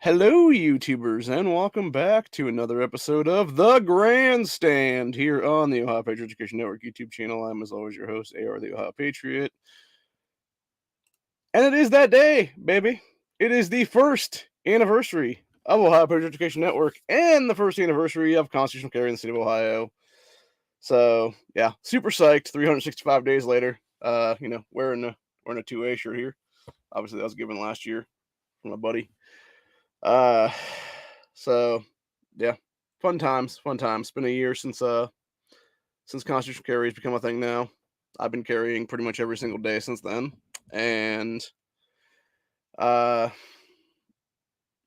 Hello, YouTubers, and welcome back to another episode of The Grandstand here on the Ohio Patriot Education Network YouTube channel. I'm, as always, your host, AR the Ohio Patriot. And it is that day, baby. It is the first anniversary of Ohio Patriot Education Network and the first anniversary of constitutional carry in the state of Ohio. So, yeah, super psyched. 365 days later, wearing a 2A shirt here. Obviously, that was given last year from my buddy. Uh, so yeah, fun times, fun times. It's been a year since constitutional carry has become a thing now. I've been carrying pretty much every single day since then, and uh,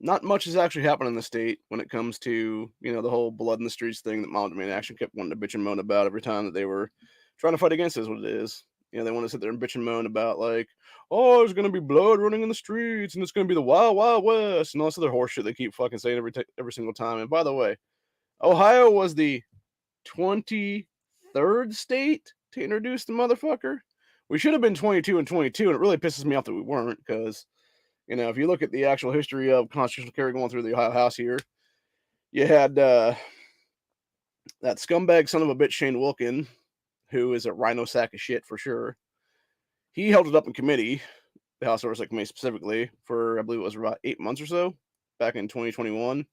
not much has actually happened in the state when it comes to the whole blood in the streets thing that Mom Domain Action kept wanting to bitch and moan about every time that they were trying to fight against. Is what it is. They want to sit there and bitch and moan about like, oh, there's gonna be blood running in the streets, and it's gonna be the wild, wild west, and all this other horseshit they keep fucking saying every single time. And by the way, Ohio was the 23rd state to introduce the motherfucker. We should have been 22 and 22, and it really pisses me off that we weren't, because if you look at the actual history of constitutional carry going through the Ohio House here, you had that scumbag son of a bitch Shane Wilkin, who is a rhino sack of shit for sure. He held it up in committee, the House Oversight Committee specifically, for I believe it was about 8 months or so back in 2021.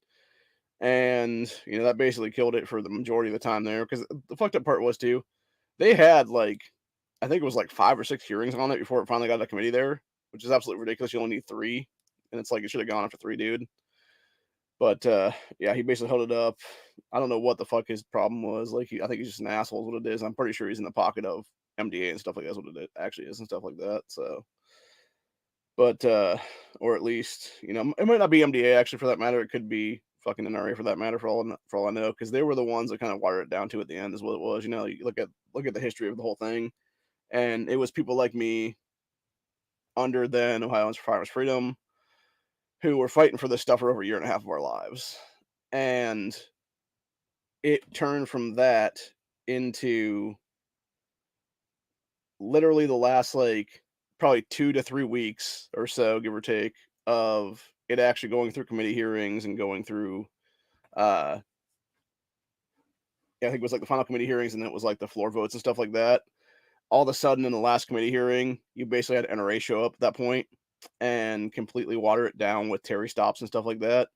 And that basically killed it for the majority of the time there, because the fucked up part was too, they had I think it was 5 or 6 hearings on it before it finally got to committee there, which is absolutely ridiculous. You only need 3, and it's like it should have gone after 3, dude. But yeah, he basically held it up. I don't know what the fuck his problem was. I think he's just an asshole is what it is. I'm pretty sure he's in the pocket of MDA and stuff like that's what it actually is and stuff like that. So, but or at least it might not be MDA actually for that matter. It could be fucking NRA for that matter for all I know, because they were the ones that kind of watered it down to at the end is what it was. You look at the history of the whole thing, and it was people like me under then Ohioans for Firearms Freedom who were fighting for this stuff for over a year and a half of our lives, and it turned from that into literally the last probably 2 to 3 weeks or so, give or take, of it actually going through committee hearings and going through I think it was the final committee hearings, and then it was the floor votes and stuff like that. All of a sudden in the last committee hearing, you basically had NRA show up at that point and completely water it down with Terry stops and stuff like that,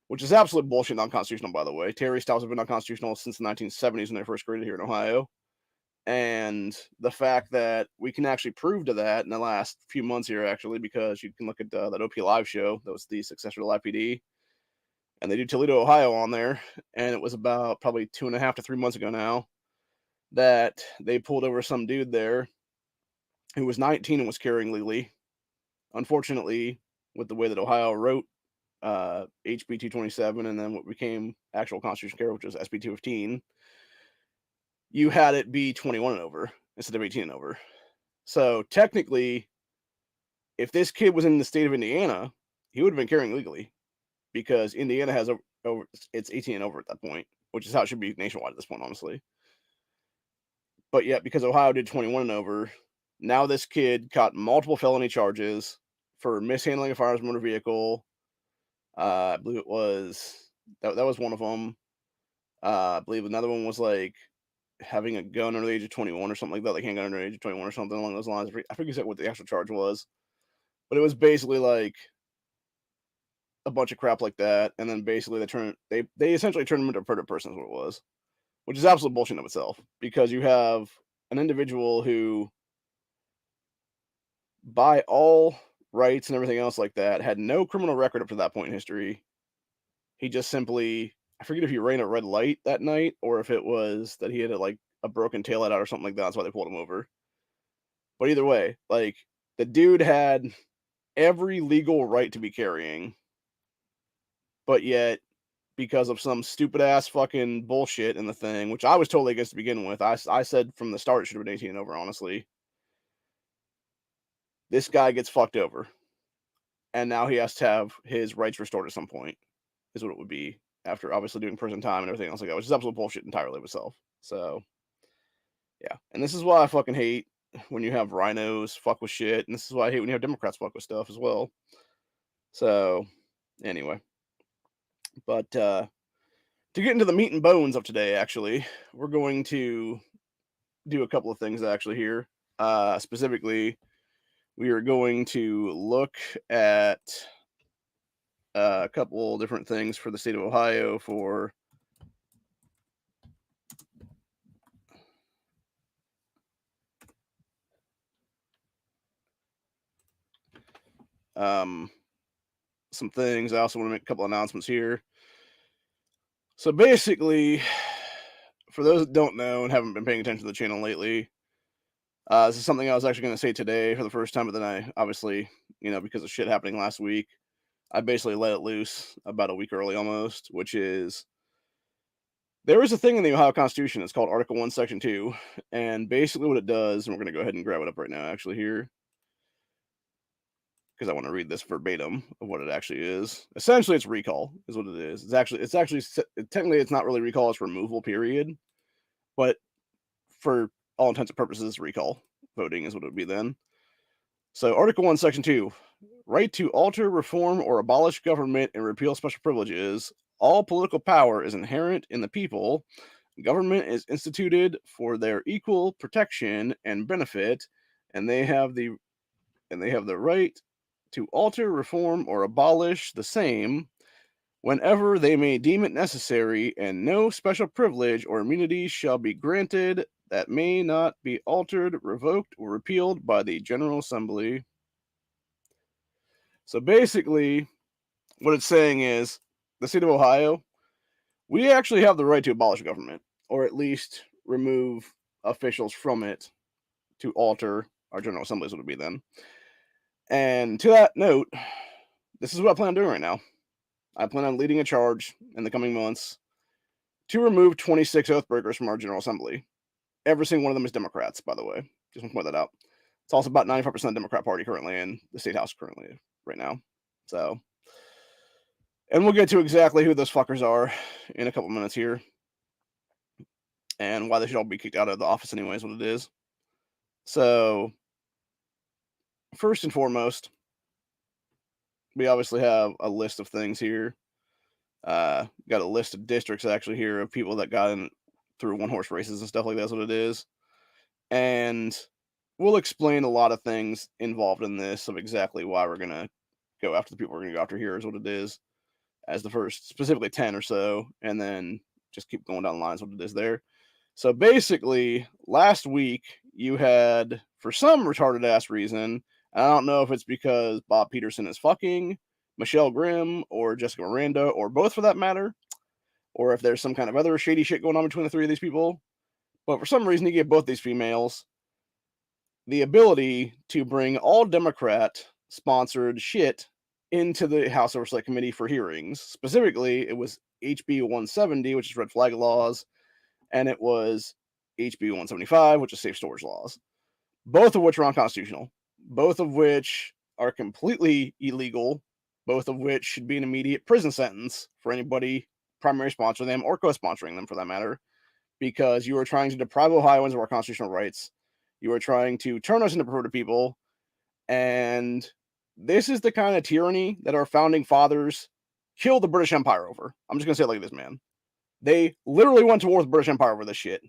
which is absolute bullshit, non-constitutional, by the way. Terry stops have been unconstitutional since the 1970s when they first created here in Ohio. And the fact that we can actually prove to that in the last few months here, actually, because you can look at that OP Live show that was the successor to Live PD, and they do Toledo, Ohio on there, and it was about probably 2.5 to 3 months ago now that they pulled over some dude there who was 19 and was carrying legally. Unfortunately, with the way that Ohio wrote HB 227 and then what became actual constitutional carry, which was SB 215, you had it be 21 and over instead of 18 and over. So technically, if this kid was in the state of Indiana, he would have been carrying legally, because Indiana has over it's 18 and over at that point, which is how it should be nationwide at this point, honestly. But yet, because Ohio did 21 and over, now this kid caught multiple felony charges for mishandling a firearms motor vehicle. I believe it was that was one of them. I believe another one was having a gun under the age of 21 or something like that, like handgun under the age of 21 or something along those lines. I forget what the actual charge was, but it was basically a bunch of crap like that. And then basically they essentially turned him into a perjured person is what it was, which is absolute bullshit of itself, because you have an individual who, by all rights and everything else like that, had no criminal record up to that point in history. He just simply, I forget if he ran a red light that night or if it was that he had a broken taillight out or something like that. That's why they pulled him over. But either way, the dude had every legal right to be carrying, but yet, because of some stupid ass fucking bullshit in the thing, which I was totally against to begin with, I said from the start it should have been 18 and over, honestly. This guy gets fucked over, and now he has to have his rights restored at some point, is what it would be, after obviously doing prison time and everything else like that, which is absolute bullshit entirely of itself. So, yeah. And this is why I fucking hate when you have rhinos fuck with shit, and this is why I hate when you have Democrats fuck with stuff as well. So, Anyway, but to get into the meat and bones of today, actually, we're going to do a couple of things actually here. Specifically, we are going to look at a couple different things for the state of Ohio for some things. I also want to make a couple announcements here. So basically, for those that don't know and haven't been paying attention to the channel lately, this is something I was actually going to say today for the first time, but then I obviously, because of shit happening last week, I basically let it loose about a week early almost, which is there is a thing in the Ohio Constitution. It's called Article 1, Section 2. And basically what it does, and we're going to go ahead and grab it up right now, actually, here, because I want to read this verbatim of what it actually is. Essentially, it's recall, is what it is. Technically, it's not really recall, it's removal, period. But for all intents and purposes, recall voting is what it would be then. So, Article 1, Section 2, right to alter, reform, or abolish government and repeal special privileges. All political power is inherent in the people. Government is instituted for their equal protection and benefit, and they have the right to alter, reform, or abolish the same whenever they may deem it necessary, and no special privilege or immunity shall be granted that may not be altered, revoked, or repealed by the General Assembly. So basically, what it's saying is the state of Ohio, we actually have the right to abolish government, or at least remove officials from it to alter our General Assemblies, would be then. And to that note, this is what I plan on doing right now. I plan on leading a charge in the coming months to remove 26 oath breakers from our General Assembly. Every single one of them is Democrats, by the way. Just want to point that out. It's also about 95% Democrat Party currently in the state house currently right now. So, and we'll get to exactly who those fuckers are in a couple minutes here, and why they should all be kicked out of the office anyways, what it is. So, first and foremost, we obviously have a list of things here. Got a list of districts actually here of people that got in through one-horse races and stuff like that's what it is. And we'll explain a lot of things involved in this of exactly why we're going to go after the people we're going to go after here is what it is as the first, specifically 10 or so, and then just keep going down the lines what it is there. So basically, last week you had, for some retarded ass reason, I don't know if it's because Bob Peterson is fucking Michelle Grimm or Jessica Miranda, or both for that matter, or if there's some kind of other shady shit going on between the three of these people. But for some reason, he gave both these females the ability to bring all Democrat-sponsored shit into the House Oversight Committee for hearings. Specifically, it was HB 170, which is red flag laws, and it was HB 175, which is safe storage laws. Both of which are unconstitutional. Both of which are completely illegal. Both of which should be an immediate prison sentence for anybody primary sponsoring them or co-sponsoring them for that matter, because you are trying to deprive Ohioans of our constitutional rights. You are trying to turn us into perverted people, and this is the kind of tyranny that our founding fathers killed the British Empire over. I'm just going to say it like this, man. They literally went to war with the British Empire over this shit.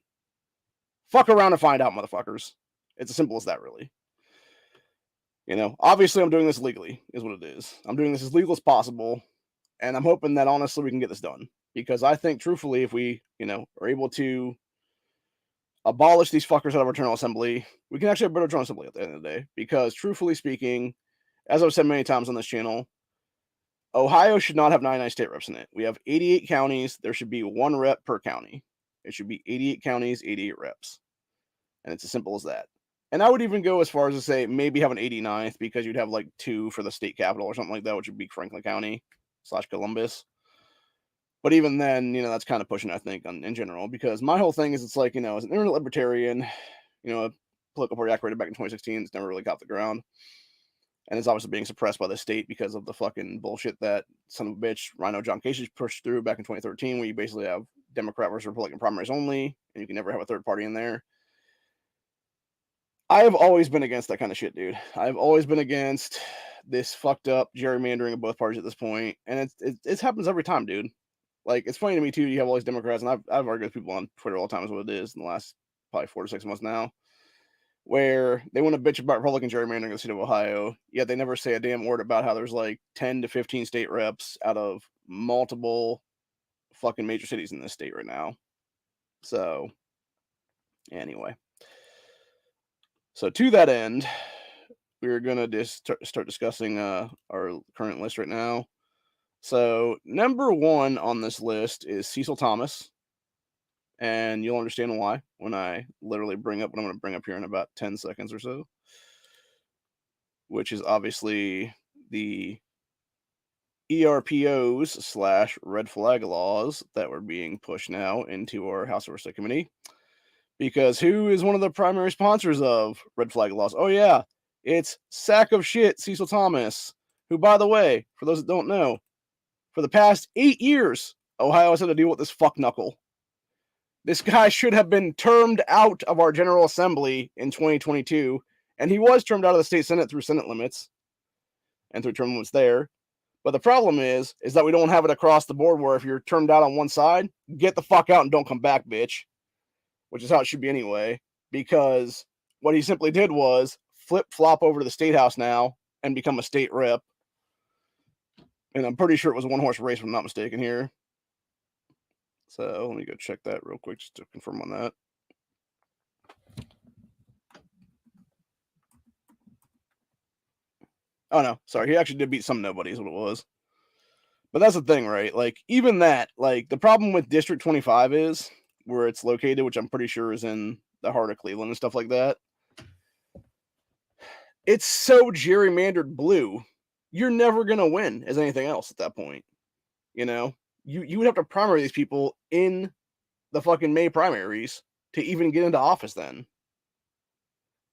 Fuck around and find out, motherfuckers. It's as simple as that, really. Obviously I'm doing this legally, is what it is. I'm doing this as legal as possible, and I'm hoping that honestly we can get this done. Because I think, truthfully, if we, are able to abolish these fuckers out of our General Assembly, we can actually have a better General Assembly at the end of the day. Because, truthfully speaking, as I've said many times on this channel, Ohio should not have 99 state reps in it. We have 88 counties. There should be one rep per county. It should be 88 counties, 88 reps. And it's as simple as that. And I would even go as far as to say maybe have an 89th, because you'd have like 2 for the state capital or something like that, which would be Franklin County / Columbus. But even then, that's kind of pushing, I think, in general, because my whole thing is it's like, as an internet libertarian, a political party I created back in 2016, it's never really got the ground. And it's obviously being suppressed by the state because of the fucking bullshit that son of a bitch Rhino John Kasich pushed through back in 2013, where you basically have Democrat versus Republican primaries only, and you can never have a third party in there. I have always been against that kind of shit, dude. I've always been against this fucked up gerrymandering of both parties at this point, and it happens every time, dude. Like, it's funny to me too. You have all these Democrats, and I've argued with people on Twitter all the time is what it is in the last probably 4 to 6 months now, where they want to bitch about Republican gerrymandering in the state of Ohio, yet they never say a damn word about how there's like 10 to 15 state reps out of multiple fucking major cities in this state right now. So, anyway. So, to that end, we're going to just start discussing our current list right now. So, number 1 on this list is Cecil Thomas. And you'll understand why when I literally bring up what I'm going to bring up here in about 10 seconds or so, which is obviously the ERPOs / red flag laws that were being pushed now into our House Oversight Committee. Because who is one of the primary sponsors of red flag laws? Oh, yeah, it's sack of shit Cecil Thomas, who, by the way, for those that don't know, for the past 8 years, Ohio has had to deal with this fuck knuckle. This guy should have been termed out of our General Assembly in 2022, and he was termed out of the state Senate through Senate limits and through term limits there. But the problem is that we don't have it across the board where if you're termed out on one side, get the fuck out and don't come back, bitch. Which is how it should be anyway, because what he simply did was flip-flop over to the state house now and become a state rep. And I'm pretty sure it was a one-horse race, if I'm not mistaken here. So let me go check that real quick just to confirm on that. Oh, no. Sorry. He actually did beat some nobodies, what it was. But that's the thing, right? Like, even that, like, the problem with District 25 is where it's located, which I'm pretty sure is in the heart of Cleveland and stuff like that. It's so gerrymandered blue, you're never going to win as anything else at that point. You know? You would have to primary these people in the fucking May primaries to even get into office then.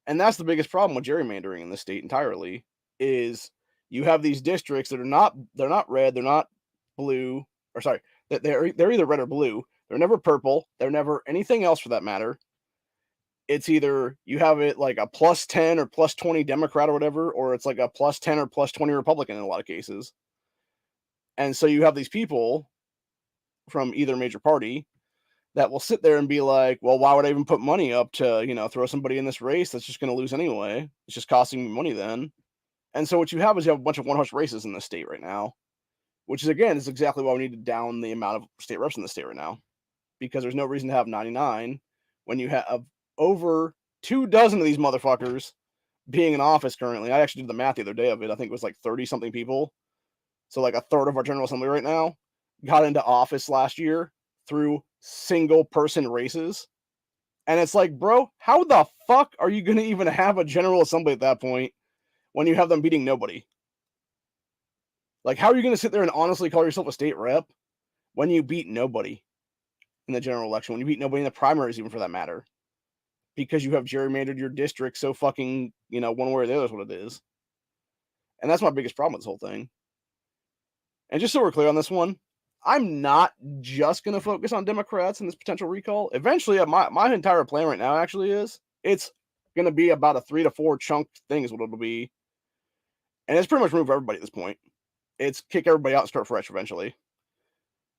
And that's the biggest problem with gerrymandering in the state entirely, is you have these districts that are they're not red, they're not blue, or sorry, they're either red or blue. They're never purple, they're never anything else for that matter. It's either you have it like a plus 10 or plus 20 Democrat or whatever, or it's like a plus 10 or plus 20 Republican in a lot of cases. And so you have these people from either major party that will sit there and be like, well, why would I even put money up to, throw somebody in this race that's just going to lose anyway? It's just costing me money then. And so what you have is you have a bunch of one-horse races in the state right now, which is, again, is exactly why we need to down the amount of state reps in the state right now, because there's no reason to have 99 when you have over 24 of these motherfuckers being in office currently. I actually did the math the other day of it. I think it was like 30-something people. So like a third of our General Assembly right now got into office last year through single-person races. And it's like, bro, how the fuck are you going to even have a General Assembly at that point when you have them beating nobody? Like, how are you going to sit there and honestly call yourself a state rep when you beat nobody in the general election, when you beat nobody in the primaries, even for that matter? Because you have gerrymandered your district so fucking, one way or the other is what it is. And that's my biggest problem with this whole thing. And just so we're clear on this one, I'm not just going to focus on Democrats in this potential recall. Eventually, my entire plan right now actually is it's going to be about a 3 to 4 chunk thing is what it'll be. And it's pretty much remove everybody at this point. It's kick everybody out and start fresh eventually.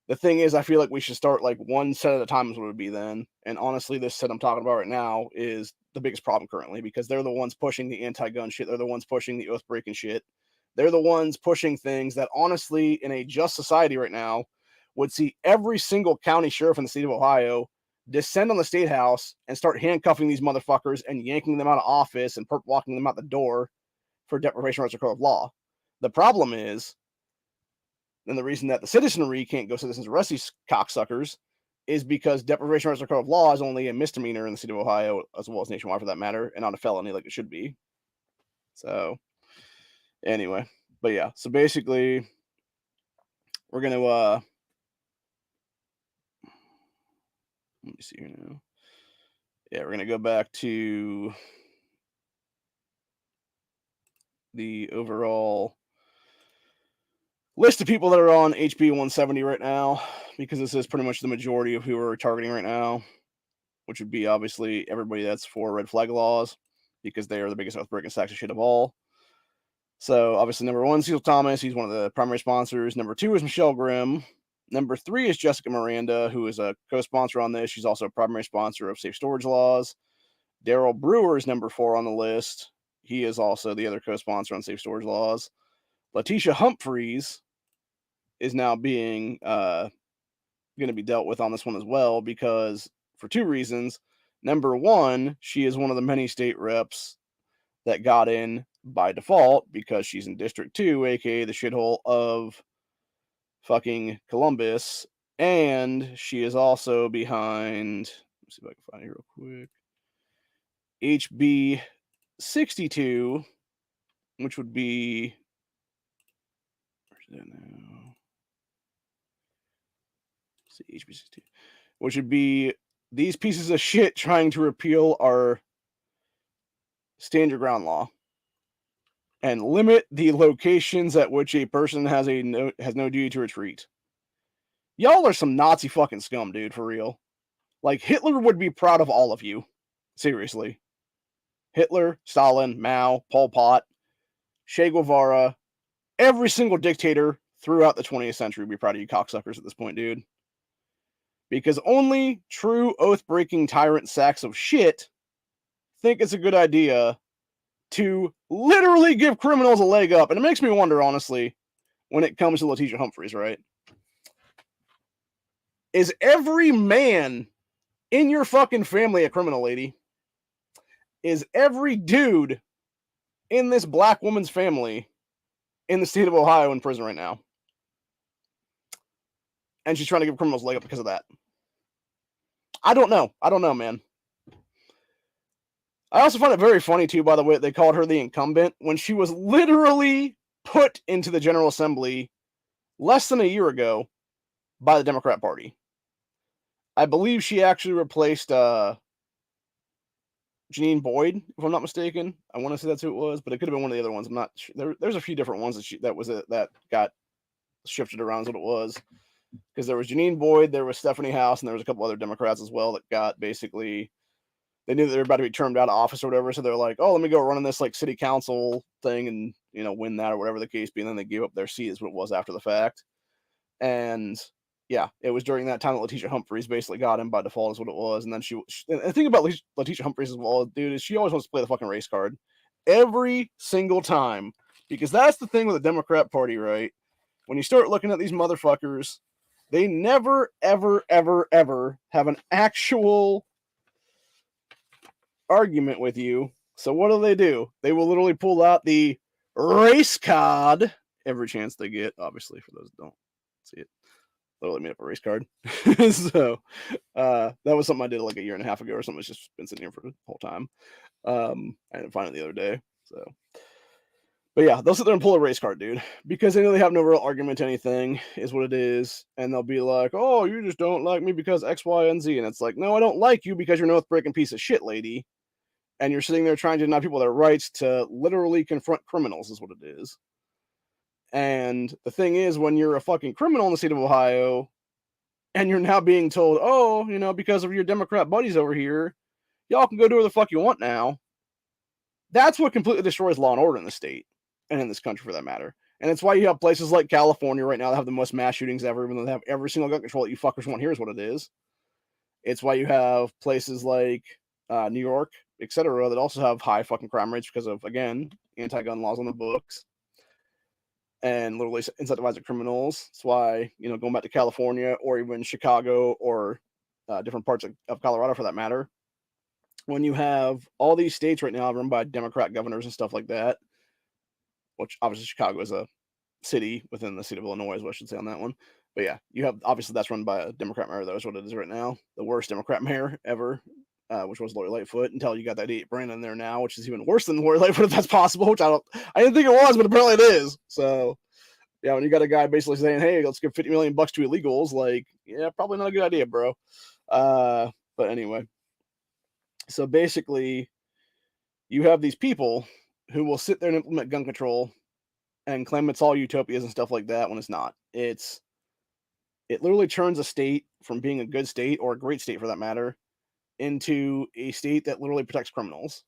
The thing is, I feel like we should start like one set at a time is what it would be then. And honestly, this set I'm talking about right now is the biggest problem currently, because they're the ones pushing the anti-gun shit. They're the ones pushing the oath-breaking shit. They're the ones pushing things that honestly, in a just society right now, would see every single county sheriff in the state of Ohio descend on the state house and start handcuffing these motherfuckers and yanking them out of office and perp walking them out the door for deprivation of rights or code of law. The problem is, and the reason that the citizenry can't go citizens arrest these cocksuckers is because deprivation of rights or code of law is only a misdemeanor in the state of Ohio, as well as nationwide for that matter, and not a felony like it should be. So, anyway, but yeah, so basically, we're going to, let me see here now. Yeah, we're going to go back to the overall list of people that are on HB 170 right now, because this is pretty much the majority of who we're targeting right now, which would be obviously everybody that's for red flag laws, because they are the biggest oath-breaking sacks of shit of all. So obviously, number 1, Cecil Thomas. He's one of the primary sponsors. Number 2 is Michelle Grimm. Number 3 is Jessica Miranda, who is a co-sponsor on this. She's also a primary sponsor of safe storage laws. Daryl Brewer is number 4 on the list. He is also the other co-sponsor on safe storage laws. Letitia Humphreys is now being going to be dealt with on this one as well, because for 2 reasons. Number 1, she is one of the many state reps that got in by default because she's in District 2, aka the shithole of fucking Columbus, and she is also behind, let's see if I can find it real quick, HB 62, which would be, where's that now? Let's see, HB 62, which would be these pieces of shit trying to repeal our stand your ground law and limit the locations at which a person has no duty to retreat. Y'all are some Nazi fucking scum, dude, for real. Like, Hitler would be proud of all of you. Seriously. Hitler, Stalin, Mao, Pol Pot, Che Guevara, every single dictator throughout the 20th century would be proud of you cocksuckers at this point, dude. Because only true oath-breaking tyrant sacks of shit think it's a good idea to literally give criminals a leg up. And it makes me wonder, honestly, when it comes to Letitia Humphreys, right? Is every man in your fucking family a criminal, lady? Is every dude in this black woman's family in the state of Ohio in prison right now? And she's trying to give criminals a leg up because of that. I don't know. I don't know, man. I also find it very funny, too, by the way, they called her the incumbent when she was literally put into the General Assembly less than a year ago by the Democrat Party. I believe she actually replaced Janine Boyd, if I'm not mistaken. I want to say that's who it was, but it could have been one of the other ones. I'm not sure. There's a few different ones that got shifted around, is what it was. Because there was Janine Boyd, there was Stephanie House, and there was a couple other Democrats as well that got basically, they knew that they were about to be termed out of office or whatever, so they're like, oh, let me go run in this like city council thing and, you know, win that or whatever the case be, and then they gave up their seat is what it was after the fact. And yeah, it was during that time that Letitia Humphreys basically got in by default is what it was. And then and the thing about Letitia Humphreys as well, dude, is she always wants to play the fucking race card every single time, because that's the thing with the Democrat Party, right? When you start looking at these motherfuckers, they never, ever, ever, ever have an actual argument with you. So what do? They will literally pull out the race card every chance they get, obviously, for those that don't see it. They'll let me up a race card. So that was something I did like a year and a half ago or something. It's just been sitting here for the whole time. I didn't find it the other day. So, but yeah, they'll sit there and pull a race card, dude, because they know they have no real argument to anything, is what it is. And they'll be like, oh, you just don't like me because X, Y, and Z. And it's like, no, I don't like you because you're an oath-breaking piece of shit, lady. And you're sitting there trying to deny people their rights to literally confront criminals, is what it is. And the thing is, when you're a fucking criminal in the state of Ohio, and you're now being told, oh, you know, because of your Democrat buddies over here, y'all can go do whatever the fuck you want now. That's what completely destroys law and order in the state, and in this country for that matter. And it's why you have places like California right now that have the most mass shootings ever, even though they have every single gun control that you fuckers want. Here's what it is. It's why you have places like New York, etc., that also have high fucking crime rates because of, again, anti-gun laws on the books and literally incentivizing criminals. That's why, you know, going back to California or even Chicago or different parts of Colorado for that matter, when you have all these states right now run by Democrat governors and stuff like that, which obviously Chicago is a city within the state of Illinois, is what I should say on that one. But yeah, you have, obviously that's run by a Democrat mayor, though, is what it is right now. The worst Democrat mayor ever, which was Lori Lightfoot, until you got that idiot Brandon there now, which is even worse than Lori Lightfoot, if that's possible, which I didn't think it was, but apparently it is. So yeah, when you got a guy basically saying, hey, let's give $50 million to illegals, like, yeah, probably not a good idea, bro. But anyway, so basically you have these people who will sit there and implement gun control and claim it's all utopias and stuff like that when it's not. It literally turns a state from being a good state, or a great state for that matter, into a state that literally protects criminals.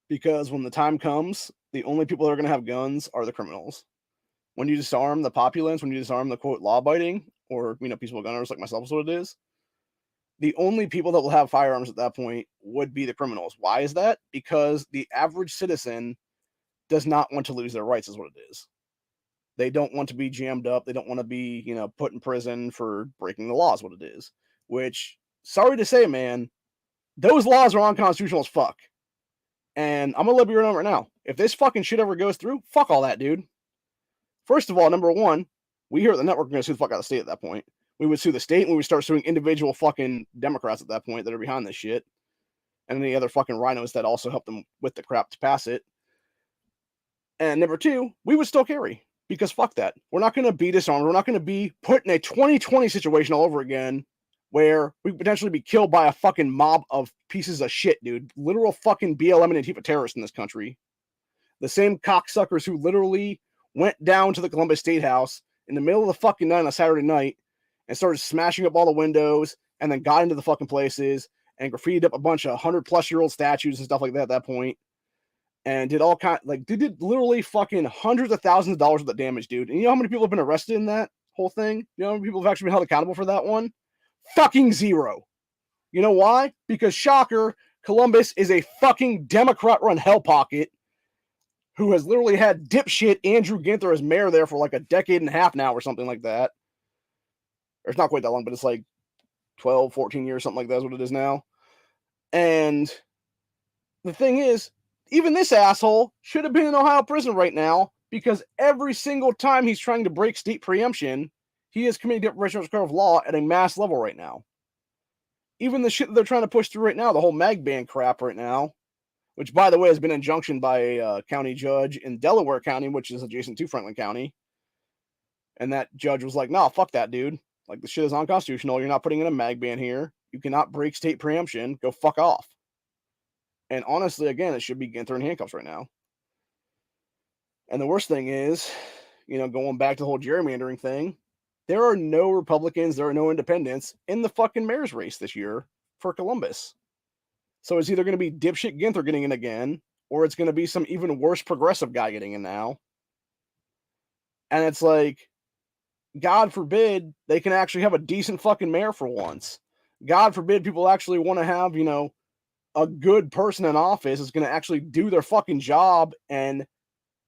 Because when the time comes the only people that are going to have guns are the criminals. When you disarm the populace, when you disarm the quote law-abiding or peaceful gunners like myself is what it is, the only people that will have firearms at that point would be the criminals. Why is that? Because the average citizen does not want to lose their rights, is what it is. They don't want to be jammed up. They don't want to be, put in prison for breaking the laws, what it is. Which, sorry to say, man, those laws are unconstitutional as fuck. And I'm going to let you know right now. If this fucking shit ever goes through, fuck all that, dude. First of all, number one, we here at the network are going to sue the fuck out of the state at that point. We would sue the state and we would start suing individual fucking Democrats at that point that are behind this shit. And any other fucking rhinos that also help them with the crap to pass it. And number two, we would still carry. Because fuck that. We're not going to be disarmed. We're not going to be put in a 2020 situation all over again where we could potentially be killed by a fucking mob of pieces of shit, dude. Literal fucking BLM and Antifa terrorists in this country. The same cocksuckers who literally went down to the Columbus State House in the middle of the fucking night on a Saturday night and started smashing up all the windows and then got into the fucking places and graffitied up a bunch of 100-plus-year-old statues and stuff like that at that point. And did all kind did literally fucking hundreds of thousands of dollars worth of damage, dude. And you know how many people have been arrested in that whole thing? You know how many people have actually been held accountable for that one? Fucking zero. You know why? Because shocker, Columbus is a fucking Democrat-run hell pocket who has literally had dipshit Andrew Ginther as mayor there for like a decade and a half now or something like that. Or it's not quite that long, but it's like 12, 14 years, something like that is what it is now. And the thing is, even this asshole should have been in Ohio prison right now because every single time he's trying to break state preemption, he is committing deprivation of law at a mass level right now. Even the shit that they're trying to push through right now, the whole mag ban crap right now, which, by the way, has been injunctioned by a county judge in Delaware County, which is adjacent to Franklin County. And that judge was like, no, fuck that, dude. Like, the shit is unconstitutional. You're not putting in a mag ban here. You cannot break state preemption. Go fuck off. And honestly, again, it should be Ginther in handcuffs right now. And the worst thing is, going back to the whole gerrymandering thing, there are no Republicans, there are no independents in the fucking mayor's race this year for Columbus. So it's either going to be dipshit Ginther getting in again, or it's going to be some even worse progressive guy getting in now. And it's like, God forbid they can actually have a decent fucking mayor for once. God forbid people actually want to have, a good person in office is going to actually do their fucking job and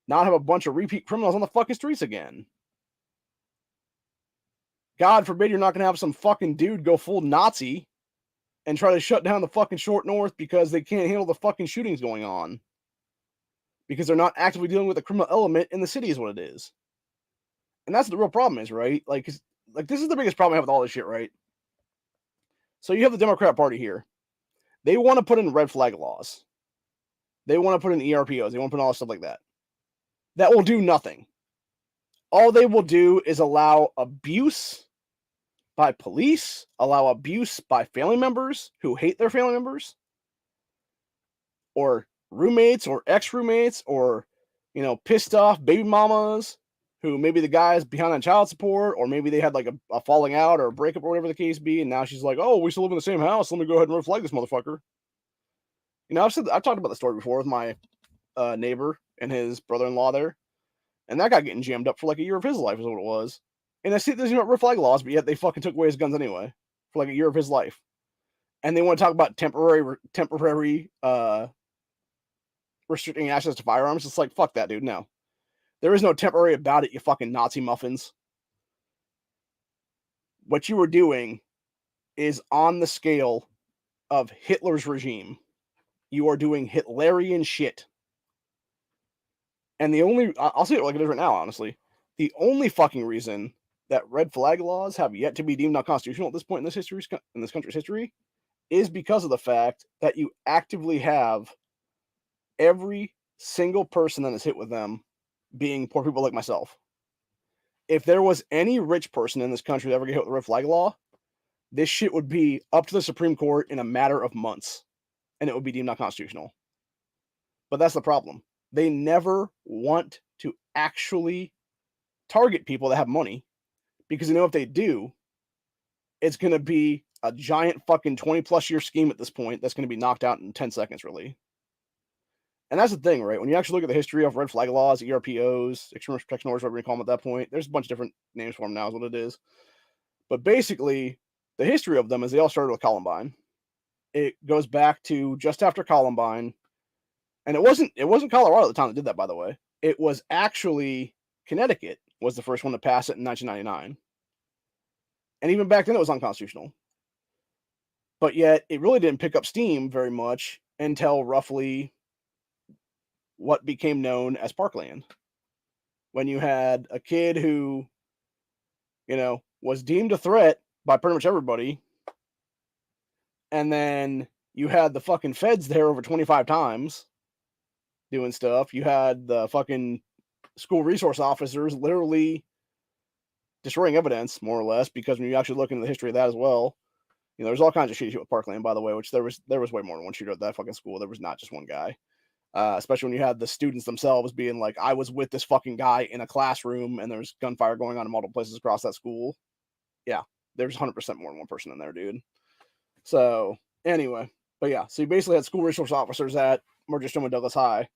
not have a bunch of repeat criminals on the fucking streets again. God forbid you're not going to have some fucking dude go full Nazi and try to shut down the fucking short north because they can't handle the fucking shootings going on. Because they're not actively dealing with the criminal element in the city is what it is. And that's the real problem is, right? Like this is the biggest problem I have with all this shit, right? So you have the Democrat Party here. They want to put in red flag laws. They want to put in ERPOs. They want to put in all this stuff like that. That will do nothing. All they will do is allow abuse by police, allow abuse by family members who hate their family members, or roommates or ex-roommates, or, pissed off baby mamas who maybe the guy's behind on child support, or maybe they had like a falling out or a breakup or whatever the case be, and now she's like, oh, we still live in the same house. Let me go ahead and red flag this motherfucker. I've talked about the story before with my neighbor and his brother-in-law there, and that guy getting jammed up for like a year of his life is what it was. And I see there's red flag laws, but yet they fucking took away his guns anyway for like a year of his life. And they want to talk about temporary restricting access to firearms. It's like, fuck that, dude. No. There is no temporary about it, you fucking Nazi muffins. What you were doing is on the scale of Hitler's regime. You are doing Hitlerian shit. And I'll say it like it is right now, honestly. The only fucking reason that red flag laws have yet to be deemed unconstitutional at this point in this country's history is because of the fact that you actively have every single person that is hit with them being poor people like myself. If there was any rich person in this country that ever get hit with the red flag law, this shit would be up to the Supreme Court in a matter of months, and it would be deemed unconstitutional. But that's the problem. They never want to actually target people that have money because they know if they do, it's going to be a giant fucking 20-plus year scheme at this point that's going to be knocked out in 10 seconds, really. And that's the thing, right? When you actually look at the history of red flag laws, ERPOs, extreme protection orders, whatever you call them at that point, there's a bunch of different names for them now, is what it is. But basically, the history of them is they all started with Columbine. It goes back to just after Columbine, and it wasn't Colorado at the time that did that, by the way. It was actually Connecticut was the first one to pass it in 1999, and even back then it was unconstitutional. But yet, it really didn't pick up steam very much until roughly what became known as Parkland, when you had a kid who, was deemed a threat by pretty much everybody, and then you had the fucking feds there over 25 times doing stuff. You had the fucking school resource officers literally destroying evidence, more or less, because when you actually look into the history of that as well, there's all kinds of shit with Parkland, by the way, which there was way more than one shooter at that fucking school. There was not just one guy. Especially when you had the students themselves being like, I was with this fucking guy in a classroom and there's gunfire going on in multiple places across that school. Yeah, there's 100% more than one person in there, dude. So, anyway, but yeah, so you basically had school resource officers at Murgerston and Douglas High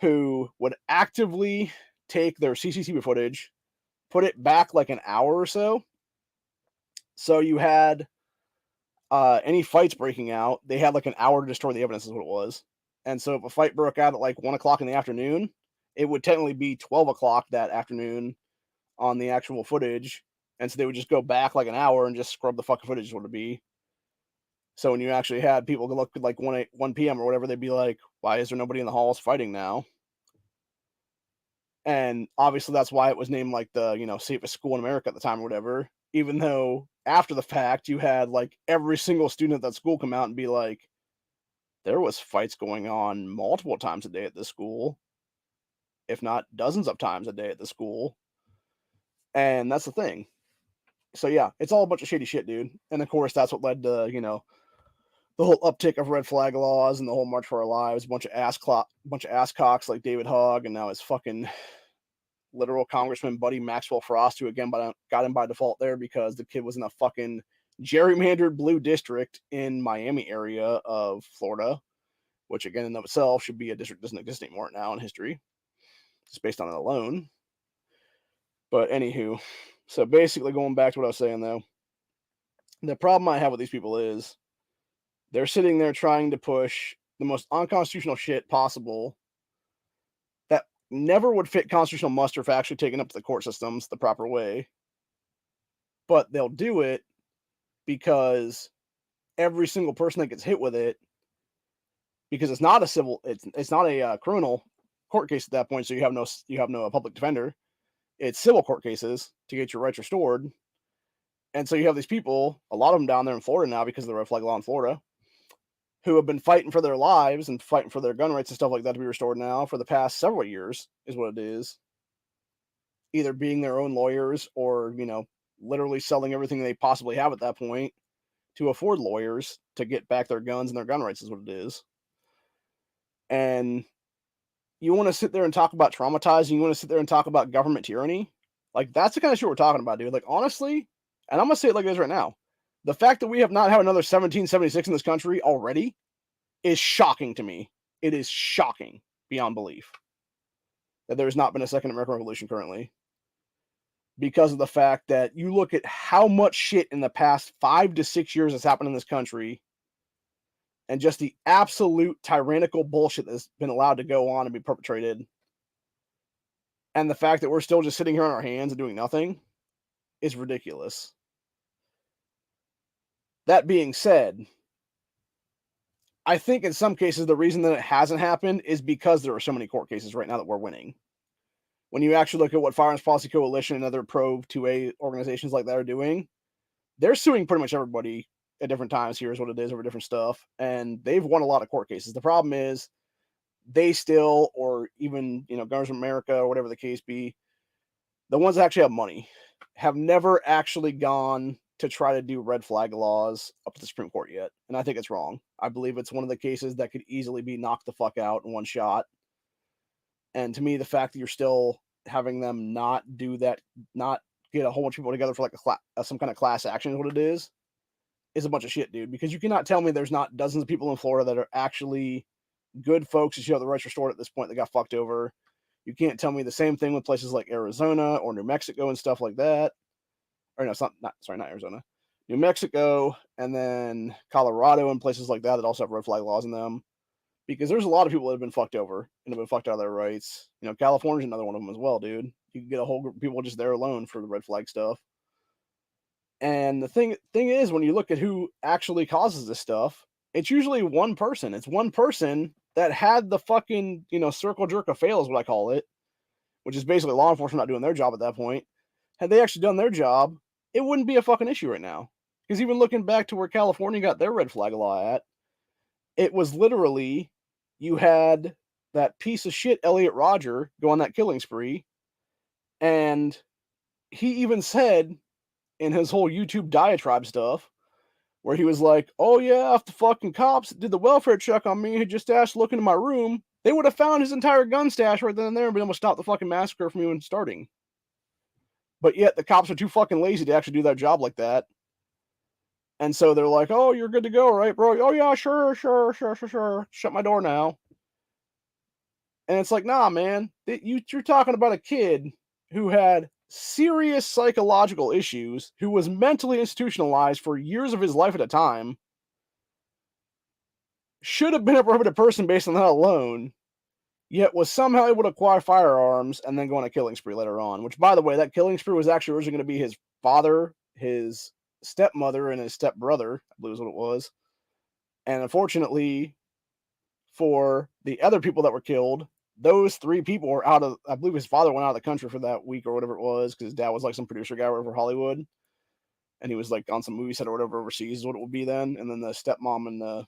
who would actively take their CCTV footage, put it back like an hour or so. So you had any fights breaking out, they had like an hour to destroy the evidence, is what it was. And so if a fight broke out at like 1 o'clock in the afternoon, it would technically be 12 o'clock that afternoon on the actual footage. And so they would just go back like an hour and just scrub the fucking footage, is what it'd be. So when you actually had people look at like 1 p.m. or whatever, they'd be like, why is there nobody in the halls fighting now? And obviously that's why it was named like the, safest school in America at the time or whatever. Even though after the fact, you had like every single student at that school come out and be like, there was fights going on multiple times a day at this school, if not dozens of times a day at the school. And that's the thing. So yeah, it's all a bunch of shady shit, dude. And of course, that's what led to, the whole uptick of red flag laws and the whole March for Our Lives. A bunch of ass cocks like David Hogg and now his fucking literal Congressman Buddy Maxwell Frost, who again got him by default there because the kid was in a fucking gerrymandered blue district in Miami area of Florida, which again in of itself should be a district that doesn't exist anymore now in history, just based on it alone. But anywho, so basically going back to what I was saying though, the problem I have with these people is they're sitting there trying to push the most unconstitutional shit possible that never would fit constitutional muster for actually taking up to the court systems the proper way. But they'll do it because every single person that gets hit with it, because it's not a criminal court case at that point, so you have no public defender. It's civil court cases to get your rights restored. And so you have these people, a lot of them down there in Florida now because of the red flag law in Florida, who have been fighting for their lives and fighting for their gun rights and stuff like that to be restored now for the past several years, is what it is. Either being their own lawyers or, literally selling everything they possibly have at that point to afford lawyers to get back their guns and their gun rights, is what it is. And you want to sit there and talk about traumatizing, you want to sit there and talk about government tyranny, like that's the kind of shit we're talking about, dude. Like honestly, and I'm gonna say it like it is right now, the fact that we have not had another 1776 in this country already is shocking to me. It is shocking beyond belief that there has not been a second American Revolution currently, because of the fact that you look at how much shit in the past 5 to 6 years has happened in this country, and just the absolute tyrannical bullshit that's been allowed to go on and be perpetrated, and the fact that we're still just sitting here on our hands and doing nothing is ridiculous. That being said, I think in some cases the reason that it hasn't happened is because there are so many court cases right now that we're winning. When you actually look at what Firearms Policy Coalition and other pro-2A organizations like that are doing, they're suing pretty much everybody at different times. Here's what it is over different stuff, and they've won a lot of court cases. The problem is they still, or even Gunners of America or whatever the case be, the ones that actually have money, have never actually gone to try to do red flag laws up to the Supreme Court yet. And I think it's wrong. I believe it's one of the cases that could easily be knocked the fuck out in one shot. And to me, the fact that you're still having them not do that, not get a whole bunch of people together for like some kind of class action is what it is a bunch of shit, dude. Because you cannot tell me there's not dozens of people in Florida that are actually good folks that you have the rights restored at this point that got fucked over. You can't tell me the same thing with places like Arizona or New Mexico and stuff like that. Or no, it's not Arizona. New Mexico and then Colorado and places like that that also have red flag laws in them. Because there's a lot of people that have been fucked over and have been fucked out of their rights. You know, California's another one of them as well, dude. You can get a whole group of people just there alone for the red flag stuff. And the thing is, when you look at who actually causes this stuff, it's usually one person. It's one person that had the fucking, circle jerk of fail is what I call it, which is basically law enforcement not doing their job at that point. Had they actually done their job, it wouldn't be a fucking issue right now. Because even looking back to where California got their red flag law at, it was literally you had that piece of shit Elliot Rodger go on that killing spree, and he even said in his whole YouTube diatribe stuff, where he was like, "Oh yeah, if the fucking cops did the welfare check on me, had just asked to look into my room, they would have found his entire gun stash right then and there and been able to stop the fucking massacre from even starting." But yet the cops are too fucking lazy to actually do their job like that. And so they're like, "Oh, you're good to go, right, bro? Oh yeah, sure. Shut my door now." And it's like, nah, man, you're talking about a kid who had serious psychological issues, who was mentally institutionalized for years of his life at a time, should have been a prohibited person based on that alone, yet was somehow able to acquire firearms and then go on a killing spree later on. Which, by the way, that killing spree was actually originally going to be his father, his stepmother, and his stepbrother, I believe is what it was. And unfortunately, for the other people that were killed, those 3 people were out of, I believe his father went out of the country for that week or whatever it was, because his dad was like some producer guy over Hollywood. And he was like on some movie set or whatever overseas is what it would be then. And then the stepmom and the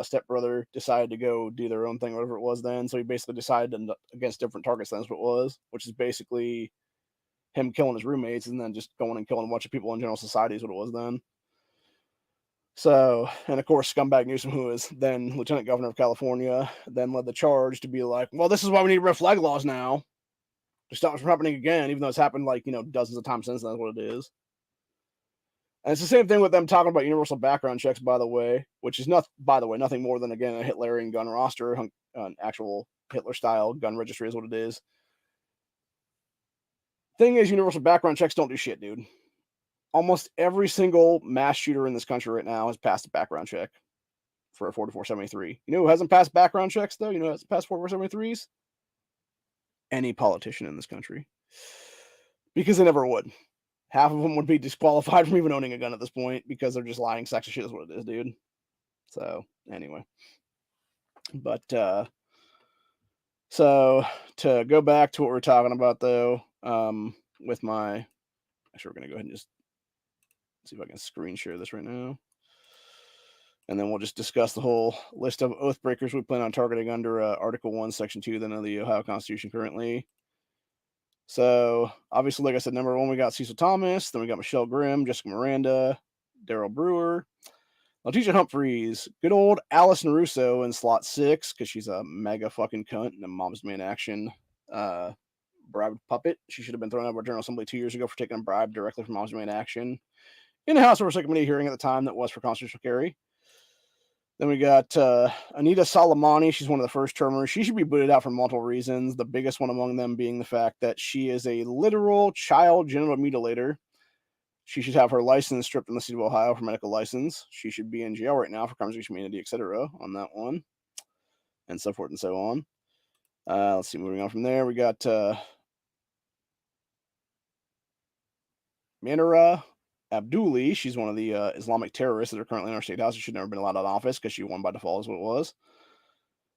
stepbrother decided to go do their own thing, whatever it was then. So he basically decided against different targets. That's what it was, which is basically him killing his roommates and then just going and killing a bunch of people in general society is what it was then. So, and of course, Scumbag Newsom, who is then Lieutenant Governor of California, then led the charge to be like, well, this is why we need red flag laws now to stop it from happening again, even though it's happened like, dozens of times since then. That's what it is. And it's the same thing with them talking about universal background checks, by the way, which is nothing more than, again, a Hitlerian gun roster, an actual Hitler-style gun registry is what it is. Thing is, universal background checks don't do shit, dude. Almost every single mass shooter in this country right now has passed a background check for a 4473. You know who hasn't passed background checks, though? You know who hasn't passed 4473s? Any politician in this country. Because they never would. Half of them would be disqualified from even owning a gun at this point because they're just lying sacks of shit is what it is, dude. So, anyway. But, so to go back to what we're talking about, though, with my, actually, we're going to go ahead and just see if I can screen share this right now. And then we'll just discuss the whole list of oath breakers we plan on targeting under Article 1, Section 2, then of the Ohio Constitution currently. So, obviously, like I said, number 1, we got Cecil Thomas. Then we got Michelle Grimm, Jessica Miranda, Daryl Brewer, Letitia Humphreys, good old Allison Russo in slot 6, because she's a mega fucking cunt and a mom's man action bribe puppet. She should have been thrown out of our General Assembly 2 years ago for taking a bribe directly from mom's man action in a House Oversight Committee hearing at the time that was for constitutional carry. Then we got Anita Salamani. She's one of the first termers. She should be booted out for multiple reasons. The biggest one among them being the fact that she is a literal child genital mutilator. She should have her license stripped in the state of Ohio for medical license. She should be in jail right now for crimes against humanity, etc. on that one. And so forth and so on. Let's see, moving on from there, we got Manira Abduli. She's one of the Islamic terrorists that are currently in our state house. She should never have been allowed out of office because she won by default is what it was.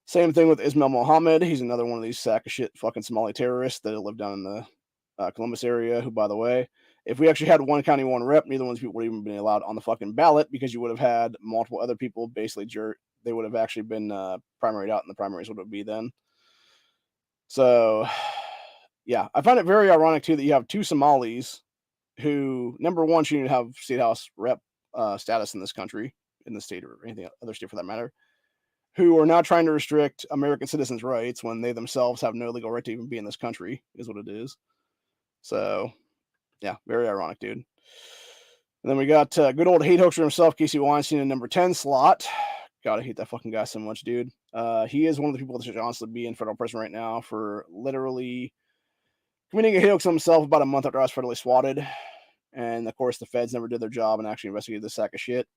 Same thing with Ismail Mohammed. He's another one of these sack of shit fucking Somali terrorists that live down in the Columbus area, who, by the way, if we actually had one county, one rep, neither one of these people would even been allowed on the fucking ballot because you would have had multiple other people basically they would have actually been primaried out in the primaries, what it would be then. So, yeah, I find it very ironic, too, that you have 2 Somalis who, number 1, shouldn't have state house rep status in this country, in the state or anything other state for that matter, who are now trying to restrict American citizens' rights when they themselves have no legal right to even be in this country, is what it is. So, yeah, very ironic, dude. And then we got good old hate hoaxer himself, Casey Weinstein, in number 10 slot. God, I hate that fucking guy so much, dude. He is one of the people that should honestly be in federal prison right now for literally committing a hoax himself about a month after I was federally swatted. And of course, the feds never did their job and actually investigated this sack of shit.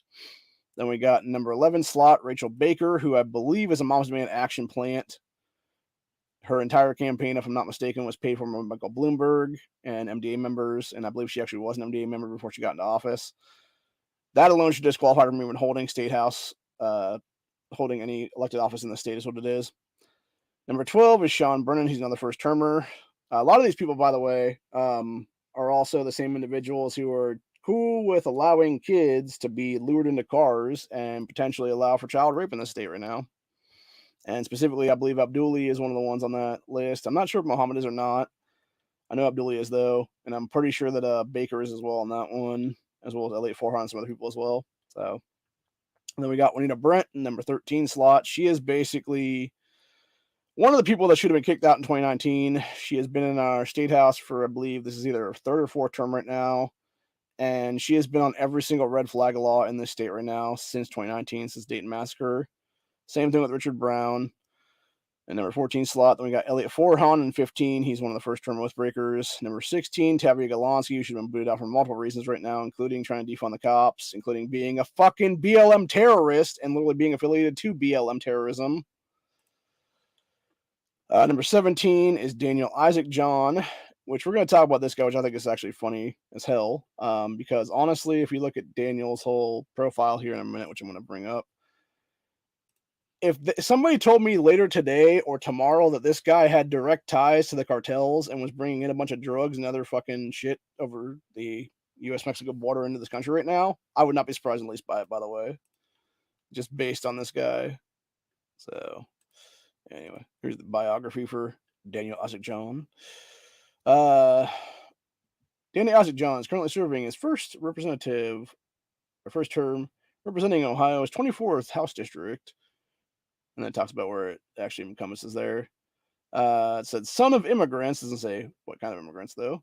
Then we got number 11 slot, Rachel Baker, who I believe is a Mom's Man Action Plant. Her entire campaign, if I'm not mistaken, was paid for by Michael Bloomberg and MDA members, and I believe she actually was an MDA member before she got into office. That alone should disqualify her from even holding state house, holding any elected office in the state is what it is. Number 12 is Sean Brennan. He's another first termer. A lot of these people, by the way, are also the same individuals who are cool with allowing kids to be lured into cars and potentially allow for child rape in the state right now. And specifically, I believe Abduli is one of the ones on that list. I'm not sure if Muhammad is or not. I know Abduli is, though. And I'm pretty sure that Baker is as well on that one, as well as Elliot Forhan and some other people as well. So, and then we got Juanita Brent in number 13 slot. She is basically one of the people that should have been kicked out in 2019. She has been in our state house for, I believe, this is either her third or fourth term right now. And she has been on every single red flag law in this state right now since 2019, since Dayton Massacre. Same thing with Richard Brown. And number 14 slot, then we got Elliot Forhan in 15. He's one of the first term oath breakers. Number 16, Tavia Golonsky, who should have been booted out for multiple reasons right now, including trying to defund the cops, including being a fucking BLM terrorist and literally being affiliated to BLM terrorism. Number 17 is Daniel Isaac John, which we're going to talk about this guy, which I think is actually funny as hell. Because honestly, if you look at Daniel's whole profile here in a minute, which I'm going to bring up, if somebody told me later today or tomorrow that this guy had direct ties to the cartels and was bringing in a bunch of drugs and other fucking shit over the U.S.-Mexico border into this country right now, I would not be surprised in the least by it, by the way. Just based on this guy. So, anyway, here's the biography for Daniel Isaac John. Daniel Isaac John is currently serving his first term representing Ohio's 24th House District. And then it talks about where it actually encompasses there. It said, son of immigrants, doesn't say what kind of immigrants, though,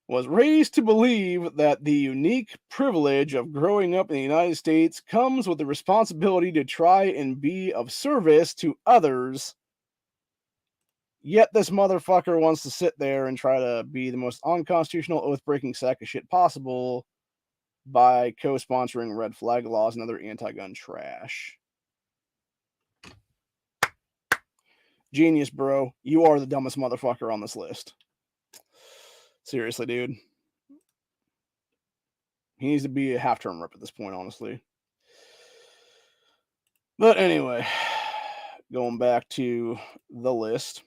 was raised to believe that the unique privilege of growing up in the United States comes with the responsibility to try and be of service to others. Yet this motherfucker wants to sit there and try to be the most unconstitutional, oath-breaking sack of shit possible by co-sponsoring red flag laws and other anti-gun trash. Genius, bro. You are the dumbest motherfucker on this list. Seriously, dude. He needs to be a half-term rep at this point, honestly. But anyway, going back to the list.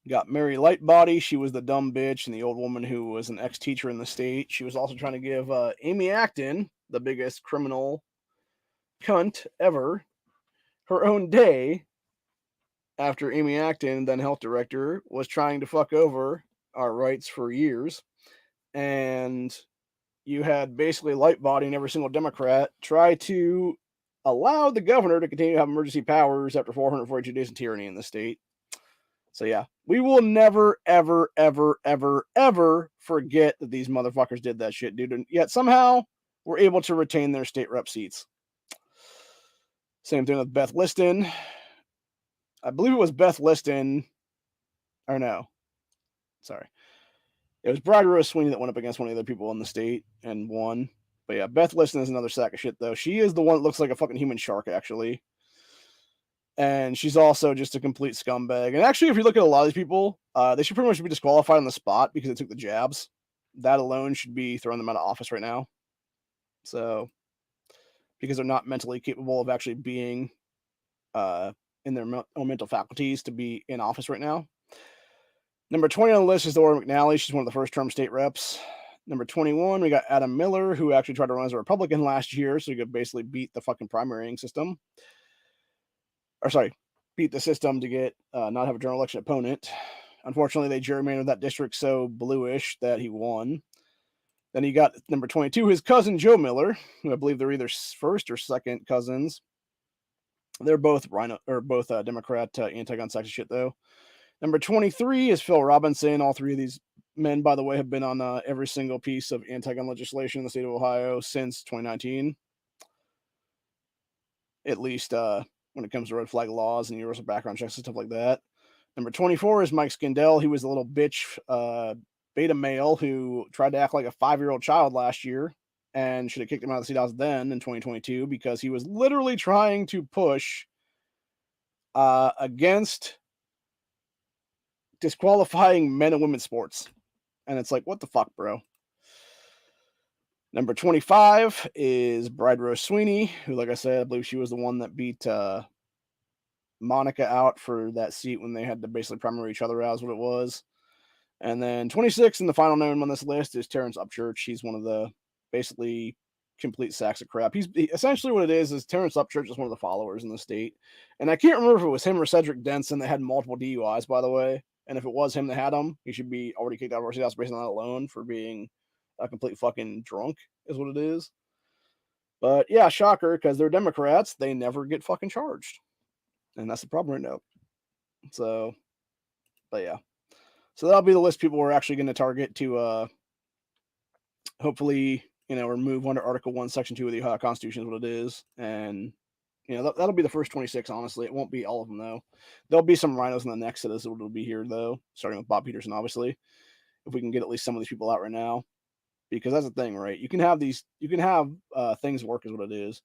Got Mary Lightbody. She was the dumb bitch and the old woman who was an ex-teacher in the state. She was also trying to give Amy Acton, the biggest criminal cunt ever, her own day after Amy Acton, then health director, was trying to fuck over our rights for years. And you had basically Lightbody and every single Democrat try to allow the governor to continue to have emergency powers after 442 days of tyranny in the state. So yeah, we will never, ever, ever, ever, ever forget that these motherfuckers did that shit, dude. And yet somehow we're able to retain their state rep seats. Same thing with Beth Liston. I believe it was Beth Liston. Or no. Sorry. It was Bride Rose Sweeney that went up against one of the other people in the state and won. But yeah, Beth Liston is another sack of shit, though. She is the one that looks like a fucking human shark, actually. And she's also just a complete scumbag. And actually, if you look at a lot of these people, they should pretty much be disqualified on the spot because they took the jabs. That alone should be throwing them out of office right now. So, because they're not mentally capable of actually being in their own mental faculties to be in office right now. Number 20 on the list is Laura McNally. She's one of the first-term state reps. Number 21, we got Adam Miller, who actually tried to run as a Republican last year, so he could basically beat the fucking primarying system. Beat the system to get not have a general election opponent. Unfortunately, they gerrymandered that district so bluish that he won. Then you got number 22, his cousin Joe Miller, who I believe they're either first or second cousins. They're both Democrat anti-gun sex shit, though. Number 23 is Phil Robinson. All three of these men, by the way, have been on every single piece of anti-gun legislation in the state of Ohio since 2019, at least when it comes to red flag laws and universal background checks and stuff like that. Number 24 is Mike Skindell. He was a little bitch beta male who tried to act like a 5-year-old child last year and should have kicked him out of the state house then in 2022 because he was literally trying to push against disqualifying men and women's sports. And it's like, what the fuck, bro? Number 25 is Bride Rose Sweeney, who, like I said, I believe she was the one that beat Monica out for that seat when they had to basically primary each other out, is what it was. And then 26, and the final name on this list is Terrence Upchurch. He's one of the basically complete sacks of crap. Essentially what it is Terrence Upchurch is one of the followers in the state. And I can't remember if it was him or Cedric Denson that had multiple DUIs, by the way. And if it was him that had them, he should be already kicked out of our state house based on that alone for being a complete fucking drunk, is what it is. But yeah, shocker, because they're Democrats. They never get fucking charged. And that's the problem right now. So, but yeah. So that'll be the list of people we're actually going to target to hopefully, remove under Article 1, Section 2 of the Ohio Constitution is what it is. And, that'll be the first 26, honestly. It won't be all of them, though. There'll be some rhinos in the next set, as it will be here, though, starting with Bob Peterson, obviously, if we can get at least some of these people out right now. Because that's the thing, right? You can have things work is what it is.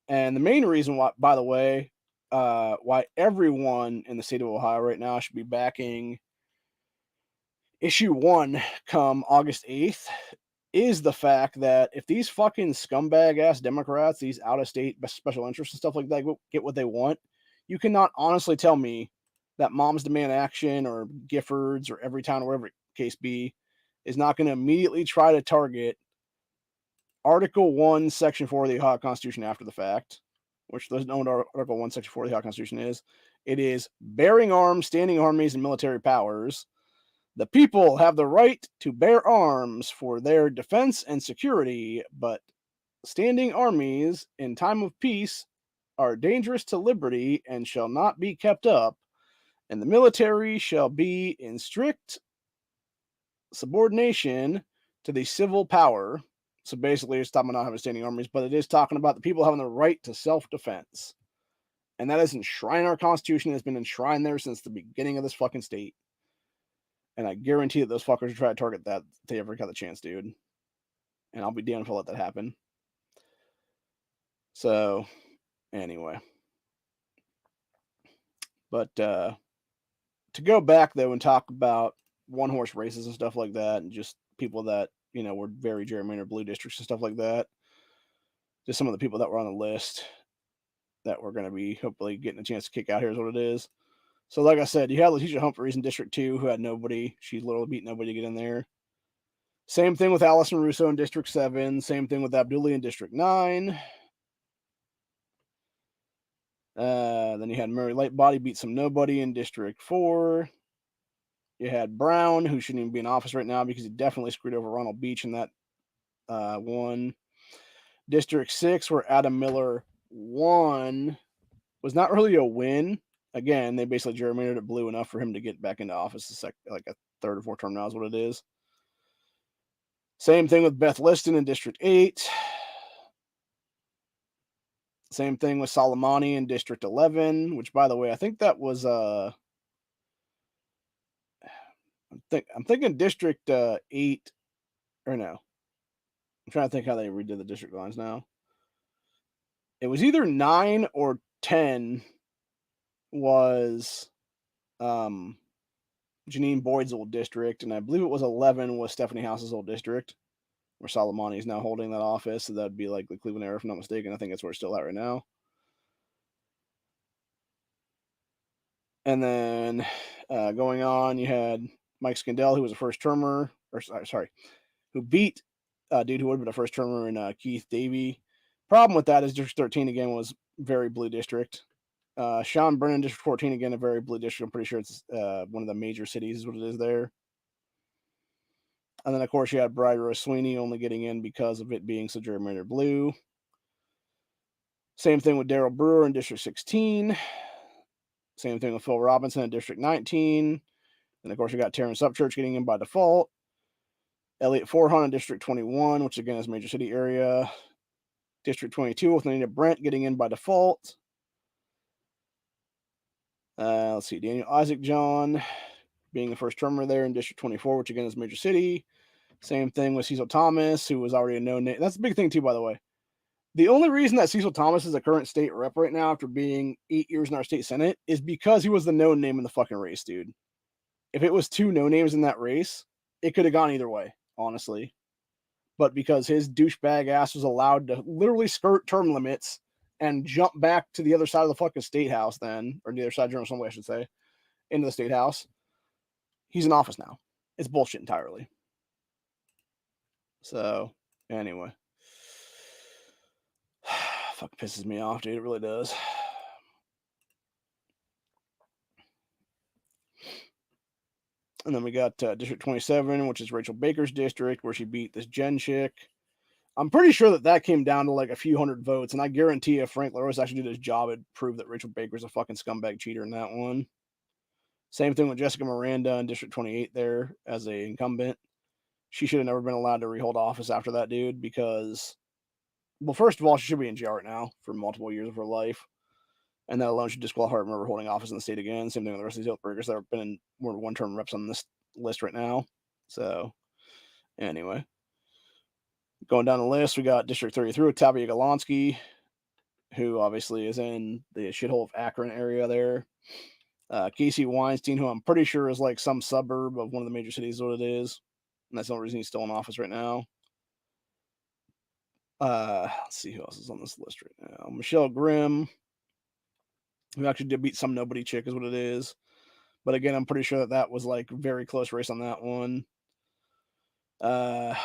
And the main reason why, by the way, why everyone in the state of Ohio right now should be backing issue 1 come August 8th is the fact that if these fucking scumbag ass Democrats, these out of state special interests and stuff like that get what they want, you cannot honestly tell me that Moms Demand Action or Giffords or Everytown or whatever case be is not going to immediately try to target Article 1, Section 4 of the Ohio Constitution after the fact, which doesn't know what Article 1, Section 4 of the Ohio Constitution is. It is bearing arms, standing armies, and military powers. The people have the right to bear arms for their defense and security, but standing armies in time of peace are dangerous to liberty and shall not be kept up, and the military shall be in strict subordination to the civil power. So basically, it's talking about not having standing armies, but it is talking about the people having the right to self-defense. And that is enshrined in our Constitution. It's been enshrined there since the beginning of this fucking state. And I guarantee that those fuckers will try to target that if they ever got the chance, dude. And I'll be damned if I let that happen. So, anyway. But to go back, though, and talk about one-horse races and stuff like that, and just people that, were very gerrymandered blue districts and stuff like that. Just some of the people that were on the list that we're going to be hopefully getting a chance to kick out here is what it is. So, like I said, you had Letitia Humphreys in District 2 who had nobody. She literally beat nobody to get in there. Same thing with Allison Russo in District 7. Same thing with Abdulli in District 9. Then you had Murray Lightbody beat some nobody in District 4. You had Brown, who shouldn't even be in office right now because he definitely screwed over Ronald Beach in that one. District 6, where Adam Miller won, was not really a win. Again, they basically gerrymandered it blue enough for him to get back into office like a third or fourth term now is what it is. Same thing with Beth Liston in District 8. Same thing with Soleimani in District 11, which, by the way, I think that was I'm thinking District 8, or no. I'm trying to think how they redid the district lines now. It was either 9 or 10 was Janine Boyd's old district, and I believe it was 11 was Stephanie House's old district, where Soleimani is now holding that office. So that'd be like the Cleveland area, if I'm not mistaken. I think that's where it's still at right now. And then going on, you had Mike Skindell, who was a first termer, who beat a dude who would have been a first termer in Keith Davey. Problem with that is District 13 again was very blue district. Sean Brennan, District 14, again, a very blue district. I'm pretty sure it's one of the major cities is what it is there. And then, of course, you had Bride Rose Sweeney only getting in because of it being so gerrymandered blue. Same thing with Daryl Brewer in District 16. Same thing with Phil Robinson in District 19. And, of course, you got Terrence Upchurch getting in by default. Elliott Forhun in District 21, which again is major city area. District 22 with Anita Brent getting in by default. Let's see, Daniel Isaac John being the first termer there in District 24, which again is major city. Same thing with Cecil Thomas, who was already a known name. That's the big thing too, by the way. The only reason that Cecil Thomas is a current state rep right now after being 8 years in our state senate is because he was the known name in the fucking race, dude. If it was 2 no names in that race, it could have gone either way, honestly. But because his douchebag ass was allowed to literally skirt term limits and jump back to the other side of the fucking state house then, or the other side of General Assembly, I should say, into the state house, he's in office now. It's bullshit entirely. So, anyway. Fuck pisses me off, dude. It really does. And then we got District 27, which is Rachel Baker's district, where she beat this Jen chick. I'm pretty sure that came down to like a few hundred votes, and I guarantee if Frank LaRose actually did his job, it'd prove that Rachel Baker's a fucking scumbag cheater in that one. Same thing with Jessica Miranda in District 28 there as a incumbent. She should have never been allowed to rehold office after that, dude, because, well, first of all, she should be in jail right now for multiple years of her life. And that alone should disqualify her from ever holding office in the state again. Same thing with the rest of these outbreakers that have been in more than one-term reps on this list right now. So, anyway. Going down the list, we got District 33 with Tabia Golonsky, who obviously is in the shithole of Akron area there. Casey Weinstein, who I'm pretty sure is like some suburb of one of the major cities, is what it is. And that's the only reason he's still in office right now. Let's see who else is on this list right now. Michelle Grimm, who actually did beat some nobody chick, is what it is. But again, I'm pretty sure that was like very close race on that one. Let's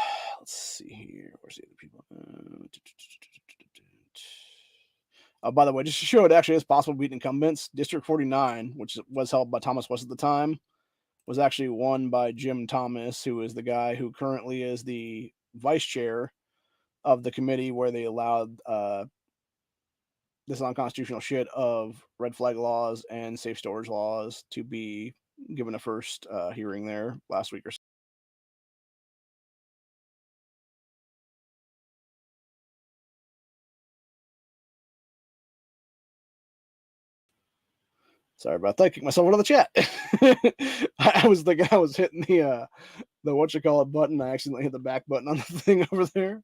see here. Where's the other people? By the way, just to show it actually is possible to beat incumbents, District 49, which was held by Thomas West at the time, was actually won by Jim Thomas, who is the guy who currently is the vice chair of the committee where they allowed this unconstitutional shit of red flag laws and safe storage laws to be given a first hearing there last week or so. Sorry about that. Kicked myself out of the chat. I was thinking I was hitting the whatchamacallit button. I accidentally hit the back button on the thing over there.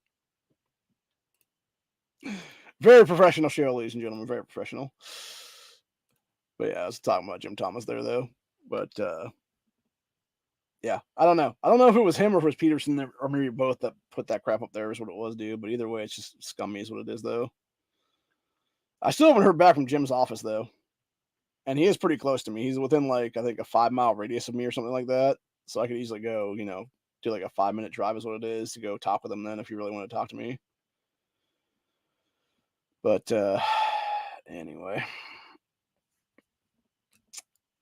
Very professional show, ladies and gentlemen. Very professional. But yeah, I was talking about Jim Thomas there, though. But yeah, I don't know. I don't know if it was him or if it was Peterson there, or maybe both that put that crap up there is what it was, dude. But either way, it's just scummy is what it is, though. I still haven't heard back from Jim's office, though. And he is pretty close to me. He's within, like, I think a 5-mile radius of me or something like that. So I could easily go, do like a 5-minute drive is what it is to go talk with him then if you really want to talk to me. But anyway.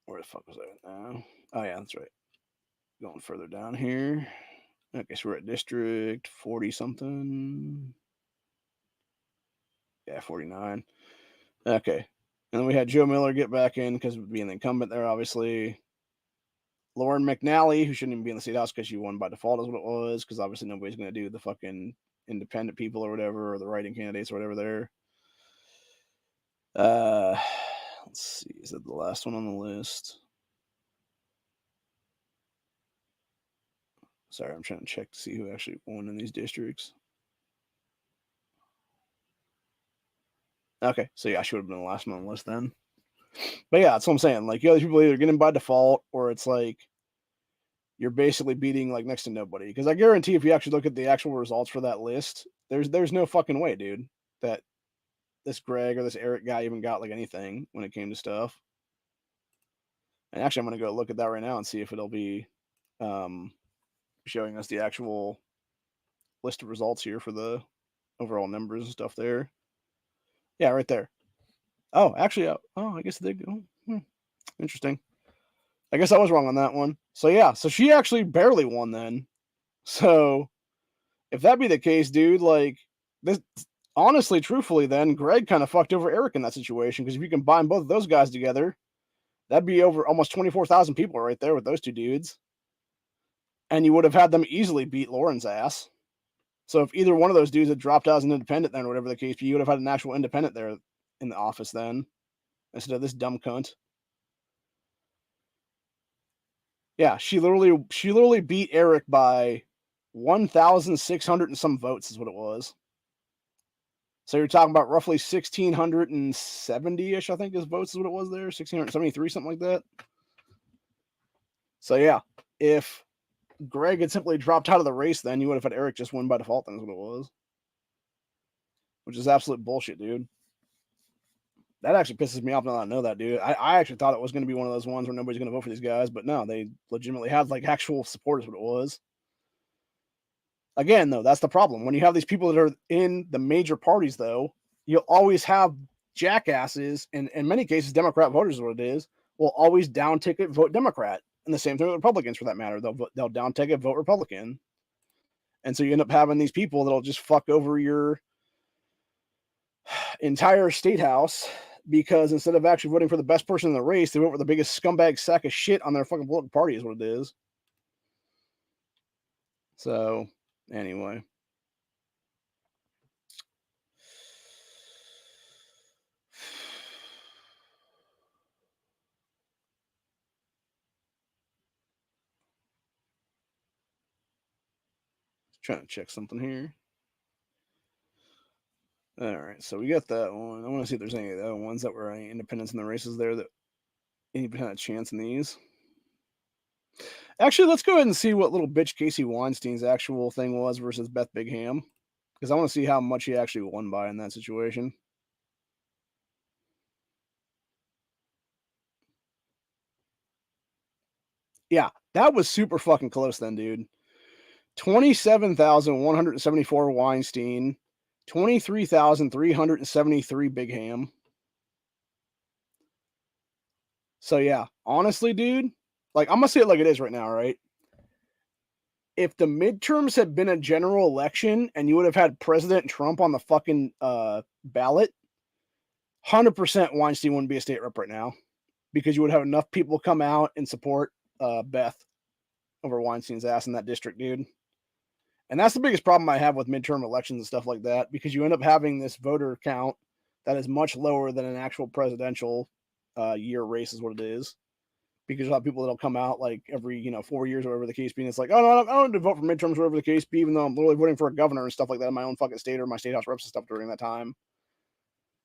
Where the fuck was I now? Oh, yeah, that's right. Going further down here. Okay, so we're at District 40-something. Yeah, 49. Okay. And then we had Joe Miller get back in because of being the incumbent there, obviously. Lauren McNally, who shouldn't even be in the state house because she won by default is what it was, because obviously nobody's going to do the fucking independent people or whatever, or the writing candidates or whatever there. Let's see. Is that the last one on the list? Sorry, I'm trying to check to see who actually won in these districts. Okay, so yeah, she would have been the last one on the list then. But yeah, that's what I'm saying. Like, you other people either get in by default, or it's like you're basically beating like next to nobody. Because I guarantee if you actually look at the actual results for that list, there's no fucking way, dude, that this Greg or this Eric guy even got like anything when it came to stuff. And actually, I'm going to go look at that right now and see if it'll be showing us the actual list of results here for the overall numbers and stuff there. Yeah, right there. Oh, actually, I guess they go. Interesting. I guess I was wrong on that one. So yeah, so she actually barely won then. So if that be the case, dude, like this, honestly, truthfully, then Greg kind of fucked over Eric in that situation, because if you combine both of those guys together, that'd be over almost 24,000 people right there with those two dudes. and you would have had them easily beat Lauren's ass. So if either one of those dudes had dropped out as an independent then, or whatever the case be, you would have had an actual independent there in the office then, instead of this dumb cunt. Yeah, she literally beat Eric by 1,600 and some votes is what it was. So you're talking about roughly 1,670-ish, I think, is votes is what it was there. 1,673, something like that. So yeah, if Greg had simply dropped out of the race, then you would have had Eric just win by default. Then is what it was, which is absolute bullshit, dude. That actually pisses me off now that I know that, dude. I actually thought it was going to be one of those ones where nobody's going to vote for these guys, but no, they legitimately had like actual support is what it was. Again, though, that's the problem. When you have these people that are in the major parties, though, you'll always have jackasses, and in many cases, Democrat voters is what it is, will always down ticket vote Democrat. And the same thing with Republicans for that matter. They'll down ticket vote Republican. And so you end up having these people that'll just fuck over your entire state house because instead of actually voting for the best person in the race, they vote for the biggest scumbag sack of shit on their fucking political party is what it is. So, anyway. Trying to check something here. All right, so we got that one. I want to see if there's any other ones that were any independents in the races there that any kind of chance in these. Actually, let's go ahead and see what little bitch Casey Weinstein's actual thing was versus Beth Bigham, because I want to see how much he actually won by in that situation. Yeah, that was super fucking close then, dude. 27,174 Weinstein, 23,373 Bigham. So yeah, honestly, dude, like I'm gonna say it like it is right now, right? If the midterms had been a general election and you would have had President Trump on the fucking ballot, 100% Weinstein wouldn't be a state rep right now because you would have enough people come out and support Beth over Weinstein's ass in that district, dude. And that's the biggest problem I have with midterm elections and stuff like that, because you end up having this voter count that is much lower than an actual presidential year race is what it is. Because a lot of people that'll come out like every 4 years or whatever the case be, and it's like, oh no, I don't need to vote for midterms whatever the case be, even though I'm literally voting for a governor and stuff like that in my own fucking state or my state house reps and stuff during that time,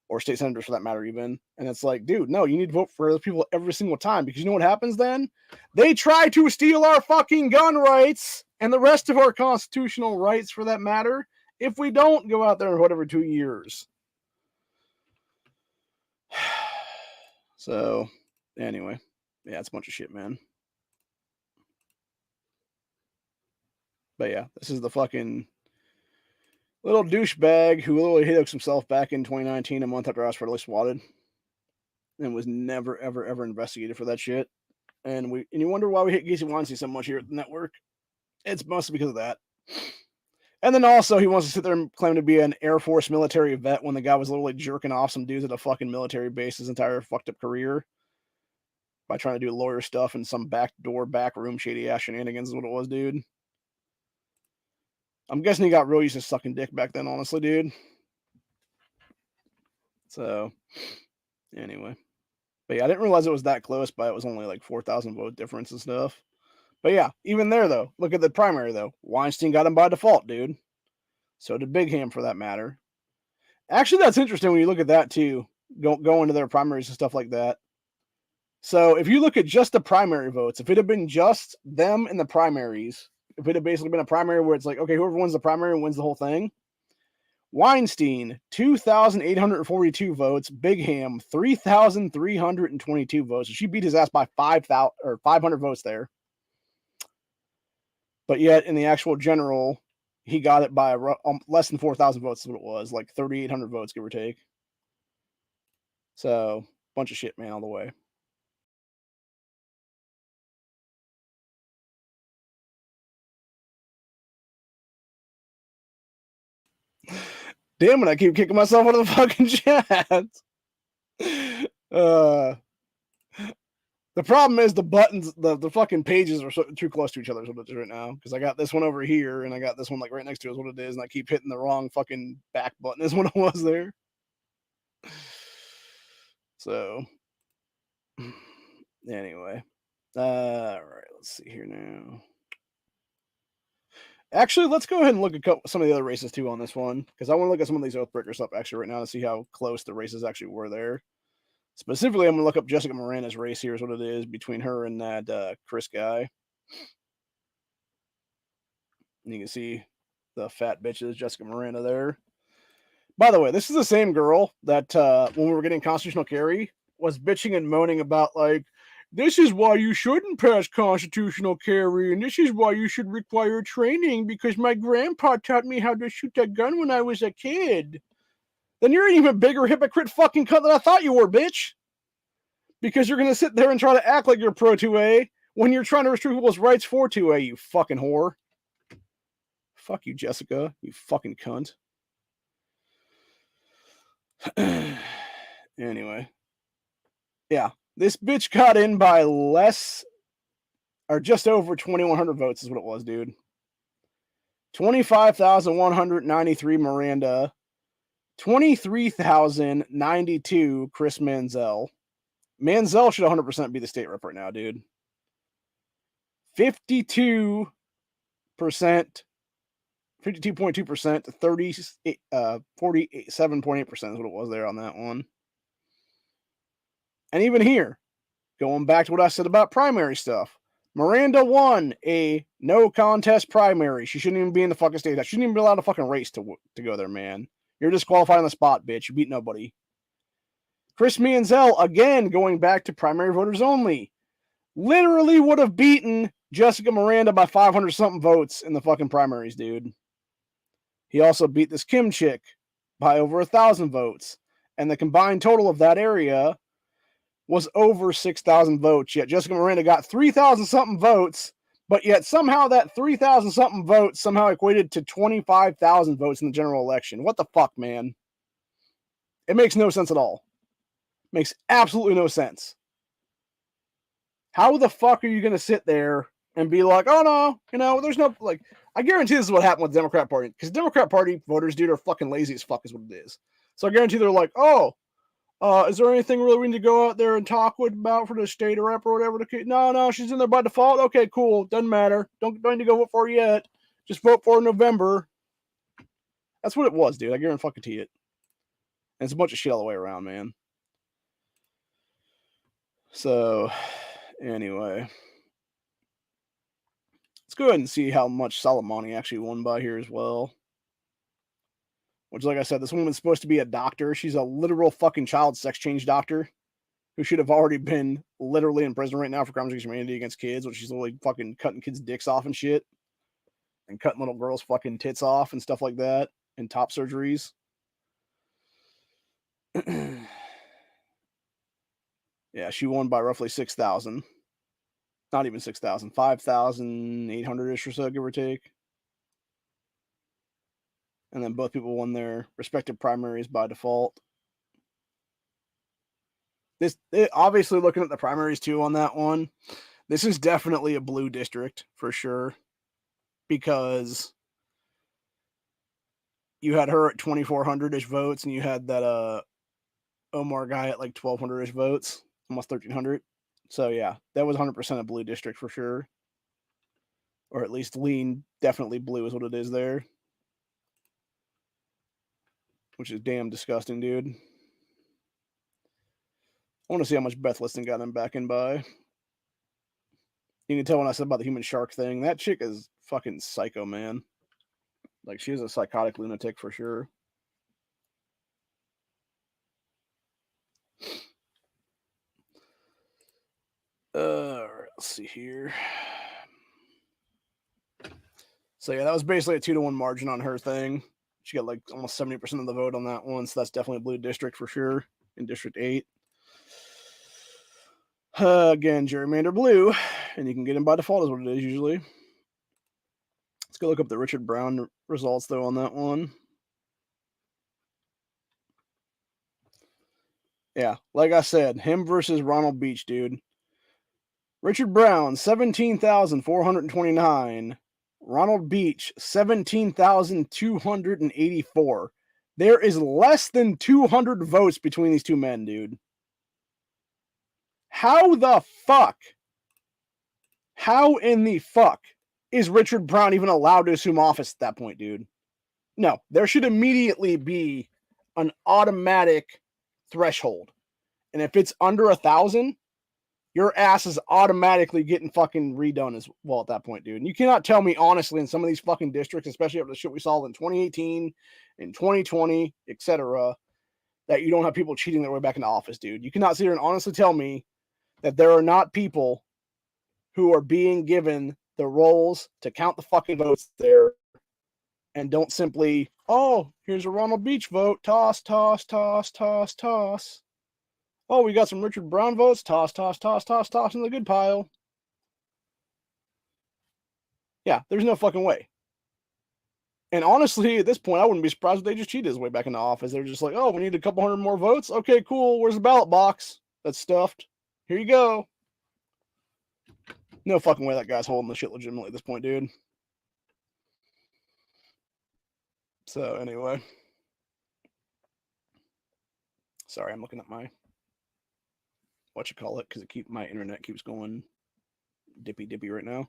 or state senators for that matter even. And it's like, dude, no, you need to vote for those people every single time, because you know what happens then? They try to steal our fucking gun rights and the rest of our constitutional rights for that matter if we don't go out there and vote every 2 years. So anyway, yeah, it's a bunch of shit, man. But yeah, this is the fucking little douchebag who literally hit himself back in 2019, a month after I was federally swatted, and was never, ever, ever investigated for that shit. And you wonder why we hate Casey Weinstein so much here at the network. It's mostly because of that. And then also he wants to sit there and claim to be an Air Force military vet when the guy was literally jerking off some dudes at a fucking military base his entire fucked up career by trying to do lawyer stuff in some backdoor, back room, shady ass shenanigans is what it was, dude. I'm guessing he got real used to sucking dick back then, honestly, dude. So, anyway. But yeah, I didn't realize it was that close, but it was only like 4,000 vote difference and stuff. But yeah, even there, though, look at the primary, though. Weinstein got him by default, dude. So did Bigham, for that matter. Actually, that's interesting when you look at that, too. Go into their primaries and stuff like that. So if you look at just the primary votes, if it had been just them in the primaries, if it had basically been a primary where it's like, okay, whoever wins the primary wins the whole thing. Weinstein, 2,842 votes. Bigham, 3,322 votes. So she beat his ass by 5,000 or 500 votes there. But yet in the actual general, he got it by less than 4,000 votes is what it was, like 3,800 votes, give or take. So, bunch of shit, man, all the way. Damn it, I keep kicking myself out of the fucking chat. The problem is the buttons, the fucking pages are too close to each other. Is what it is right now. Because I got this one over here, and I got this one like right next to it. Is what it is, and I keep hitting the wrong fucking back button. Is what it was there. So, anyway, all right. Let's see here now. Actually, let's go ahead and look at some of the other races too on this one, because I want to look at some of these Oathbreaker stuff actually right now to see how close the races actually were there. Specifically, I'm going to look up Jessica Miranda's race here is what it is between her and that Chris guy. And you can see the fat bitches, Jessica Miranda there. By the way, this is the same girl that when we were getting constitutional carry was bitching and moaning about, like, this is why you shouldn't pass constitutional carry, and this is why you should require training, because my grandpa taught me how to shoot a gun when I was a kid. Then you're an even bigger hypocrite fucking cunt than I thought you were, bitch. Because you're going to sit there and try to act like you're pro 2A when you're trying to restrict people's rights for 2A, you fucking whore. Fuck you, Jessica, you fucking cunt. Anyway. Yeah, this bitch got in by less, or just over 2,100 votes is what it was, dude. 25,193 Miranda. 23,092 Chris Manziel. Manziel should 100% be the state rep right now, dude. 52%, 52.2% to 47.8% is what it was there on that one. And even here, going back to what I said about primary stuff, Miranda won a no contest primary. She shouldn't even be in the fucking state. She shouldn't even be allowed to fucking race to go there, man. You're disqualified on the spot, bitch. You beat nobody. Chris Manziel, again, going back to primary voters only, literally would have beaten Jessica Miranda by 500-something votes in the fucking primaries, dude. He also beat this Kim chick by over 1,000 votes. And the combined total of that area was over 6,000 votes. Yet Jessica Miranda got 3,000-something votes, but yet somehow that 3,000-something votes somehow equated to 25,000 votes in the general election. What the fuck, man? It makes no sense at all. Makes absolutely no sense. How the fuck are you going to sit there and be like, oh no, there's no, like, I guarantee this is what happened with the Democrat Party, because Democrat Party voters, dude, are fucking lazy as fuck is what it is. So I guarantee they're like, oh, is there anything really we need to go out there and talk about for the state rep or whatever? No, she's in there by default. Okay, cool. Doesn't matter. Don't need to go vote for her yet. Just vote for her in November. That's what it was, dude. I guarantee it. And it's a bunch of shit all the way around, man. So, anyway. Let's go ahead and see how much Soleimani actually won by here as well. Which, like I said, this woman's supposed to be a doctor. She's a literal fucking child sex change doctor who should have already been literally in prison right now for crimes against humanity against kids, which she's literally fucking cutting kids' dicks off and shit. And cutting little girls' fucking tits off and stuff like that. And top surgeries. Yeah, she won by roughly 6,000. Not even 6,000. 5,800-ish or so, give or take. And then both people won their respective primaries by default. Obviously, looking at the primaries too on that one, this is definitely a blue district for sure, because you had her at 2,400-ish votes, and you had that Omar guy at like 1,200-ish votes, almost 1,300. So yeah, that was 100% a blue district for sure, or at least lean definitely blue is what it is there, which is damn disgusting, dude. I want to see how much Beth Liston got him back in by. You can tell when I said about the human shark thing, that chick is fucking psycho, man. Like, she is a psychotic lunatic for sure. Let's see here. So yeah, that was basically a 2-1 margin on her thing. She got like almost 70% of the vote on that one, so that's definitely a blue district for sure in District 8. Again, gerrymander blue, and you can get him by default is what it is usually. Let's go look up the Richard Brown results though on that one. Yeah, like I said, him versus Ronald Beach, dude. Richard Brown, 17,429. Ronald Beach, 17,284. There is less than 200 votes between these two men, dude. How in the fuck is Richard Brown even allowed to assume office at that point, dude? No, there should immediately be an automatic threshold. And if it's under 1,000, your ass is automatically getting fucking redone as well at that point, dude. And you cannot tell me honestly in some of these fucking districts, especially after the shit we saw in 2018, in 2020, etc., that you don't have people cheating their way back into office, dude. You cannot sit here and honestly tell me that there are not people who are being given the roles to count the fucking votes there and don't simply, oh, here's a Ronald Beach vote, toss, toss, toss, toss, toss. Oh, we got some Richard Brown votes, toss, toss, toss, toss, toss in the good pile. Yeah, there's no fucking way. And honestly, at this point, I wouldn't be surprised if they just cheated his way back into office. They're just like, oh, we need a couple hundred more votes. Okay, cool. Where's the ballot box? That's stuffed. Here you go. No fucking way that guy's holding the shit legitimately at this point, dude. So anyway. Sorry, I'm looking at my because my internet keeps going dippy right now.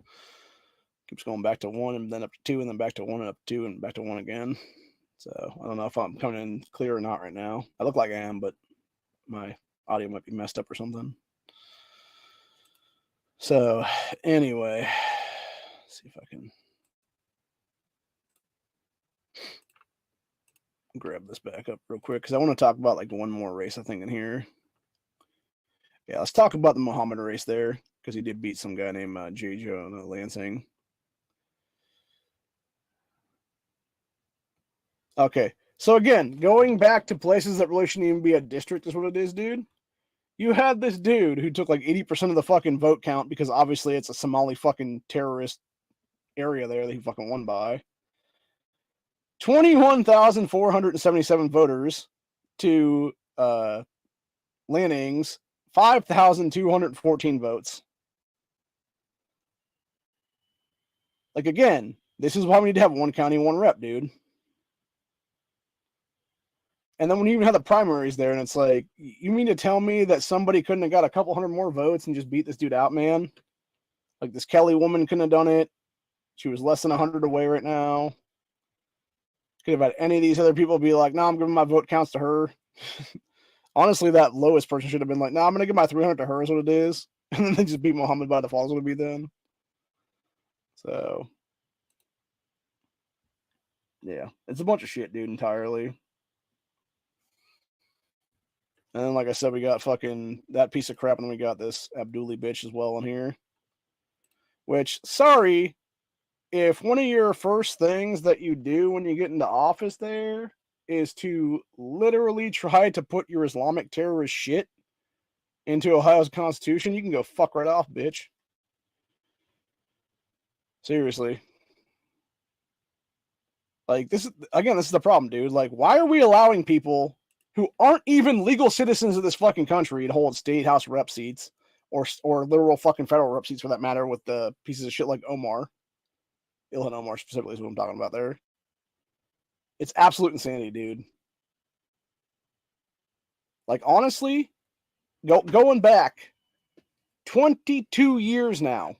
Keeps going back to 1 and then up to 2 and then back to 1 and up to 2 and back to 1 again. So I don't know if I'm coming in clear or not right now. I look like I am, but my audio might be messed up or something. So anyway, let's see if I can grab this back up real quick because I want to talk about like one more race I think in here. Yeah, let's talk about the Muhammad race there because he did beat some guy named J. Joe Lansing. Okay, so again, going back to places that really shouldn't even be a district is what it is, dude. You had this dude who took like 80% of the fucking vote count because obviously it's a Somali fucking terrorist area there that he fucking won by. 21,477 voters to Lanning's 5,214 votes. Like, again, this is why we need to have one county, one rep, dude. And then when you even have the primaries there, and it's like, you mean to tell me that somebody couldn't have got a couple hundred more votes and just beat this dude out, man? Like, this Kelly woman couldn't have done it. She was less than 100 away right now. Could have had any of these other people be like, no, I'm giving my vote counts to her. Honestly, that lowest person should have been like, no, I'm going to give my 300 to her is what it is. And then they just beat Muhammad by default is what it would be then. So, yeah. It's a bunch of shit, dude, entirely. And then, like I said, we got fucking that piece of crap, and then we got this Abduli bitch as well in here. Which, sorry, if one of your first things that you do when you get into office there is to literally try to put your Islamic terrorist shit into Ohio's constitution, you can go fuck right off, bitch. Seriously. Like, this is the problem, dude. Like, why are we allowing people who aren't even legal citizens of this fucking country to hold state house rep seats or literal fucking federal rep seats for that matter with the pieces of shit like Omar? Ilhan Omar specifically is what I'm talking about there. It's absolute insanity, dude. Like, honestly, going back 22 years now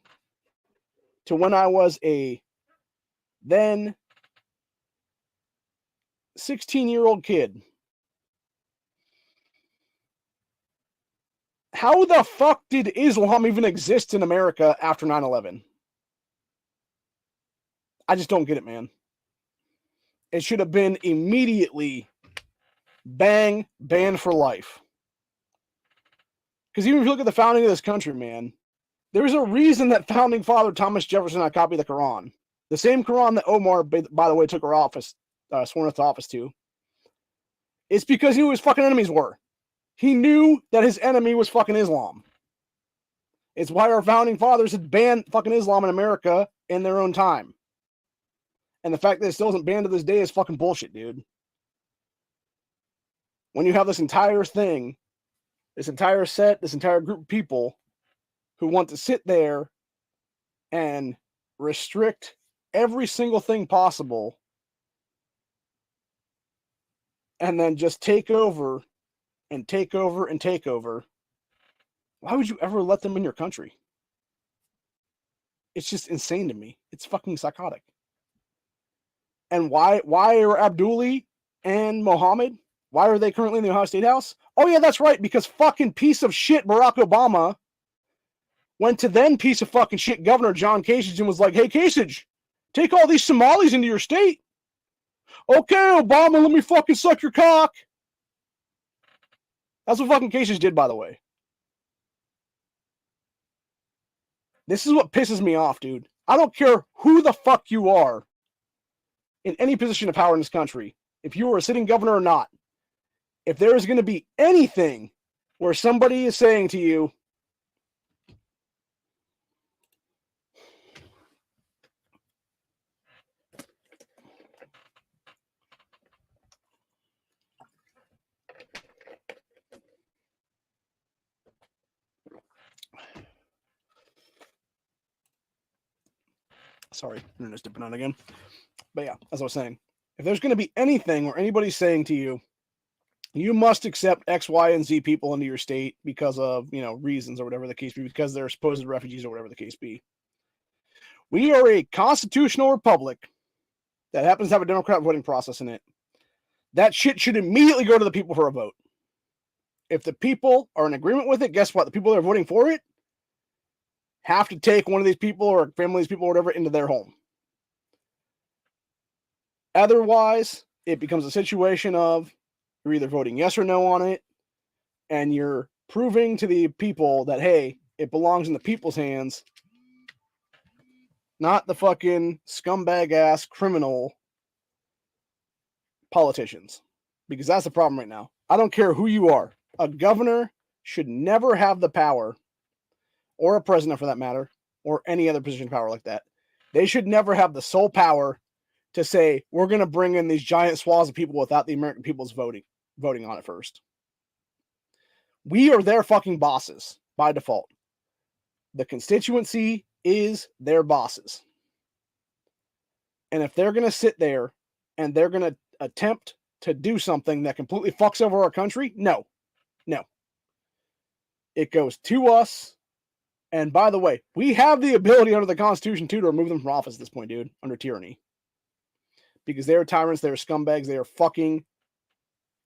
to when I was a then 16-year-old kid. How the fuck did Islam even exist in America after 9/11? I just don't get it, man. It should have been immediately bang, banned for life. Because even if you look at the founding of this country, man, there's a reason that founding father Thomas Jefferson had copied the Quran. The same Quran that Omar, by the way, took her office, sworn into office to. It's because he knew who his fucking enemies were. He knew that his enemy was fucking Islam. It's why our founding fathers had banned fucking Islam in America in their own time. And the fact that it still isn't banned to this day is fucking bullshit, dude. When you have this entire thing, this entire set, this entire group of people who want to sit there and restrict every single thing possible and then just take over and take over and take over. Why would you ever let them in your country? It's just insane to me. It's fucking psychotic. And why are Abduli and Mohammed, why are they currently in the Ohio State House? Oh yeah, that's right, because fucking piece of shit Barack Obama went to then piece of fucking shit Governor John Kasich and was like, hey Kasich, take all these Somalis into your state. Okay, Obama, let me fucking suck your cock. That's what fucking Kasich did, by the way. This is what pisses me off, dude. I don't care who the fuck you are in any position of power in this country, if you are a sitting governor or not. If there is going to be anything where somebody is saying to you, sorry, I'm just dipping on again. But yeah, as I was saying, if there's going to be anything where anybody's saying to you, you must accept X, Y, and Z people into your state because of, reasons or whatever the case be, because they're supposed refugees or whatever the case be. We are a constitutional republic that happens to have a Democrat voting process in it. That shit should immediately go to the people for a vote. If the people are in agreement with it, guess what? The people that are voting for it have to take one of these people or family of these people or whatever into their home. Otherwise, it becomes a situation of you're either voting yes or no on it, and you're proving to the people that, hey, it belongs in the people's hands, not the fucking scumbag-ass criminal politicians. Because that's the problem right now. I don't care who you are. A governor should never have the power, or a president for that matter, or any other position of power like that. They should never have the sole power to say, we're going to bring in these giant swaths of people without the American people's voting on it first. We are their fucking bosses by default. The constituency is their bosses. And if they're going to sit there and they're going to attempt to do something that completely fucks over our country, no. It goes to us. And by the way, we have the ability under the Constitution too to remove them from office at this point, dude, under tyranny. Because they are tyrants, they are scumbags, they are fucking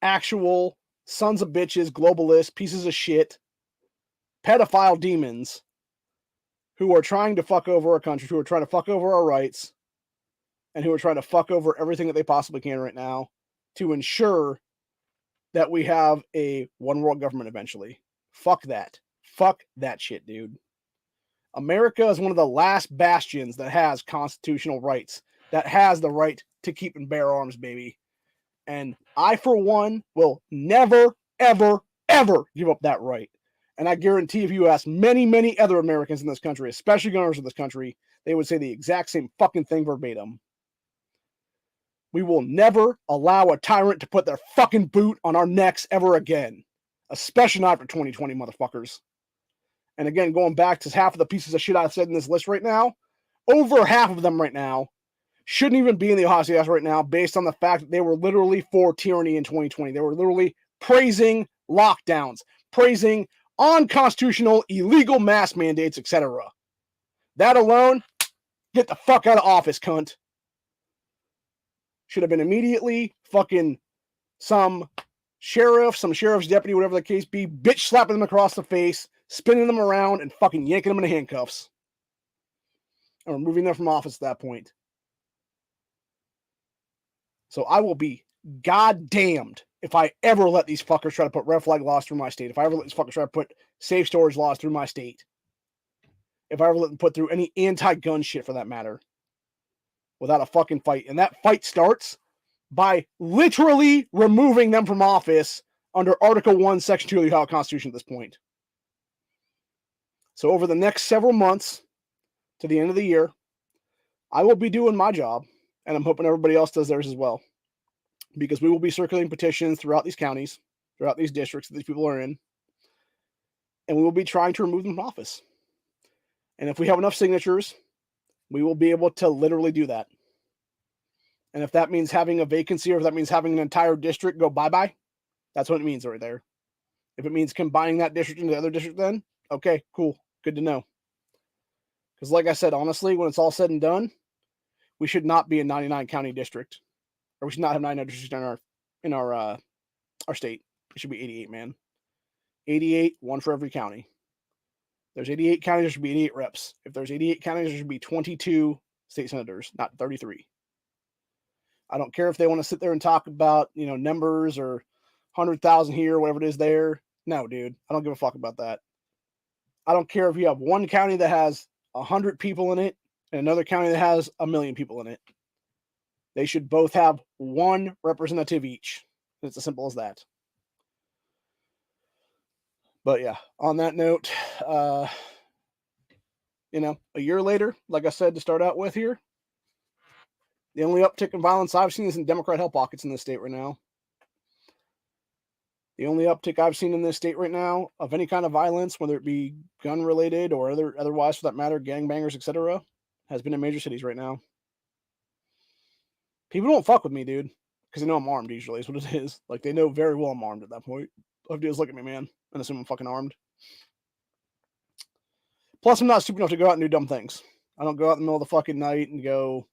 actual sons of bitches, globalists, pieces of shit, pedophile demons who are trying to fuck over our country, who are trying to fuck over our rights, and who are trying to fuck over everything that they possibly can right now to ensure that we have a one world government eventually. Fuck that. Fuck that shit, dude. America is one of the last bastions that has constitutional rights, that has the right to keep and bear arms, baby. And I, for one, will never, ever, ever give up that right. And I guarantee if you ask many, many other Americans in this country, especially governors of this country, they would say the exact same fucking thing verbatim. We will never allow a tyrant to put their fucking boot on our necks ever again. Especially not for 2020, motherfuckers. And again, going back to half of the pieces of shit I've said in this list right now, over half of them right now shouldn't even be in the Ohio State House right now based on the fact that they were literally for tyranny in 2020. They were literally praising lockdowns, praising unconstitutional, illegal mask mandates, etc. That alone, get the fuck out of office, cunt. Should have been immediately fucking some sheriff's deputy, whatever the case be, bitch slapping them across the face, spinning them around, and fucking yanking them into handcuffs. And removing them from office at that point. So I will be goddamned if I ever let these fuckers try to put red flag laws through my state. If I ever let these fuckers try to put safe storage laws through my state. If I ever let them put through any anti-gun shit for that matter. Without a fucking fight. And that fight starts by literally removing them from office under Article 1, Section 2 of the Ohio Constitution at this point. So over the next several months to the end of the year, I will be doing my job, and I'm hoping everybody else does theirs as well. Because we will be circulating petitions throughout these counties, throughout these districts that these people are in, and we will be trying to remove them from office. And if we have enough signatures, we will be able to literally do that. And if that means having a vacancy or if that means having an entire district go bye-bye, that's what it means right there. If it means combining that district into the other district, then okay, cool. Good to know. Because like I said, honestly, when it's all said and done, we should not be a 99 county district. Or we should not have 99 districts in our state. It should be 88, man. 88, one for every county. There's 88 counties, there should be 88 reps. If there's 88 counties, there should be 22 state senators, not 33. I don't care if they want to sit there and talk about, numbers or 100,000 here, whatever it is there. No, dude, I don't give a fuck about that. I don't care if you have one county that has 100 people in it and another county that has 1,000,000 people in it. They should both have one representative each. It's as simple as that. But yeah, on that note, a year later, like I said, to start out with here, the only uptick in violence I've seen is in Democrat hell pockets in this state right now. The only uptick I've seen in this state right now of any kind of violence, whether it be gun related or otherwise for that matter, gangbangers, etc., has been in major cities right now. People don't fuck with me, dude, because they know I'm armed usually is what it is. Like, they know very well I'm armed at that point. All they do is look at me, man, and assume I'm fucking armed. Plus, I'm not stupid enough to go out and do dumb things. I don't go out in the middle of the fucking night and go,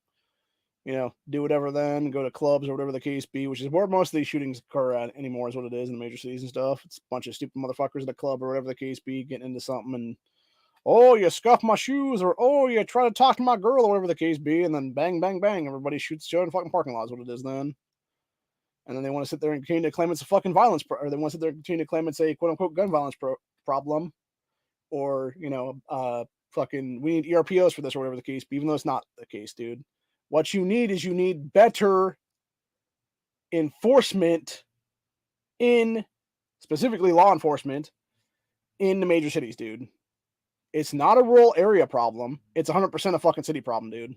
do whatever then, go to clubs or whatever the case be, which is where most of these shootings occur at anymore is what it is in the major cities and stuff. It's a bunch of stupid motherfuckers at a club or whatever the case be getting into something and, oh, you scuff my shoes or, oh, you try to talk to my girl or whatever the case be, and then bang, bang, bang, everybody shoots each other in fucking parking lots is what it is then. And then they want to sit there and continue to claim it's a fucking violence, or they want to sit there and continue to claim it's a quote-unquote gun violence problem, or, fucking we need ERPOs for this or whatever the case be, even though it's not the case, dude. What you need better enforcement in, specifically law enforcement, in the major cities, dude. It's not a rural area problem. It's 100% a fucking city problem, dude.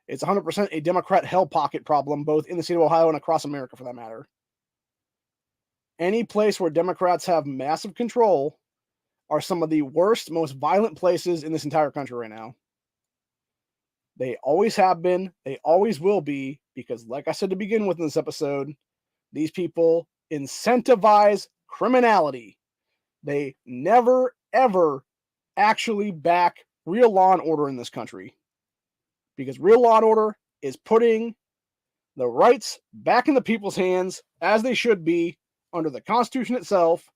It's 100% a Democrat hell pocket problem, both in the state of Ohio and across America, for that matter. Any place where Democrats have massive control are some of the worst, most violent places in this entire country right now. They always have been. They always will be, because like I said to begin with in this episode, these people incentivize criminality. They never, ever actually back real law and order in this country. Because real law and order is putting the rights back in the people's hands as they should be under the Constitution itself.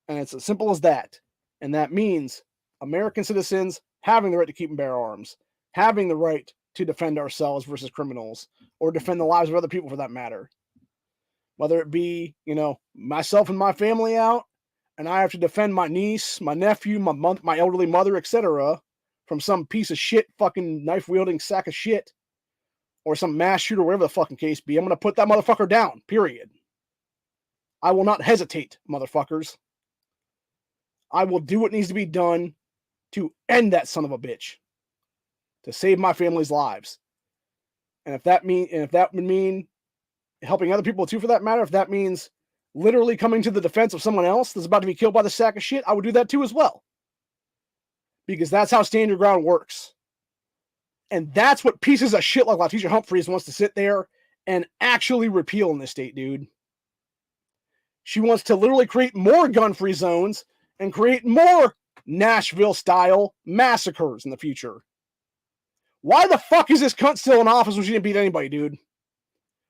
And it's as simple as that. And that means American citizens having the right to keep and bear arms, having the right to defend ourselves versus criminals, or defend the lives of other people for that matter. Whether it be, myself and my family out, and I have to defend my niece, my nephew, my elderly mother, etc., from some piece of shit fucking knife-wielding sack of shit, or some mass shooter, whatever the fucking case be, I'm going to put that motherfucker down, period. I will not hesitate, motherfuckers. I will do what needs to be done to end that son of a bitch, to save my family's lives. And if that would mean helping other people too, for that matter, if that means literally coming to the defense of someone else that's about to be killed by the sack of shit, I would do that too as well. Because that's how stand your ground works. And that's what pieces of shit like Letitia Humphreys wants to sit there and actually repeal in this state, dude. She wants to literally create more gun-free zones and create more Nashville-style massacres in the future. Why the fuck is this cunt still in office when she didn't beat anybody, dude?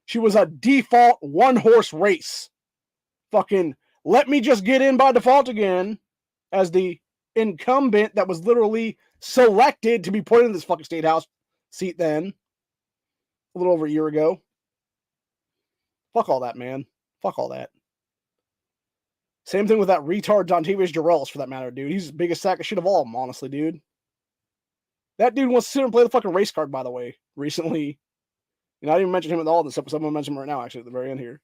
She was a default one-horse race. Fucking let me just get in by default again as the incumbent that was literally selected to be put in this fucking state house seat then, a little over a year ago. Fuck all that, man. Fuck all that. Same thing with that retard Dontavius Jarrellis, for that matter, dude. He's the biggest sack of shit of all of them, honestly, dude. That dude wants to sit and play the fucking race card, by the way, recently. I didn't even mention him at all in this episode. I'm going to mention him right now, actually, at the very end here.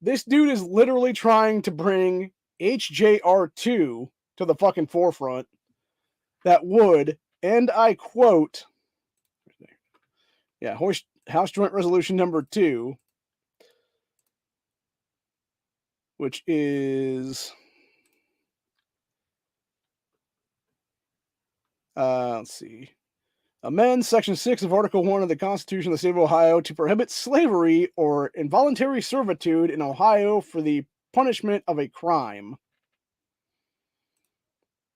This dude is literally trying to bring HJR2 to the fucking forefront that would, and I quote, House Joint Resolution number 2, which is, Let's see. Amend Section 6 of Article 1 of the Constitution of the State of Ohio to prohibit slavery or involuntary servitude in Ohio for the punishment of a crime.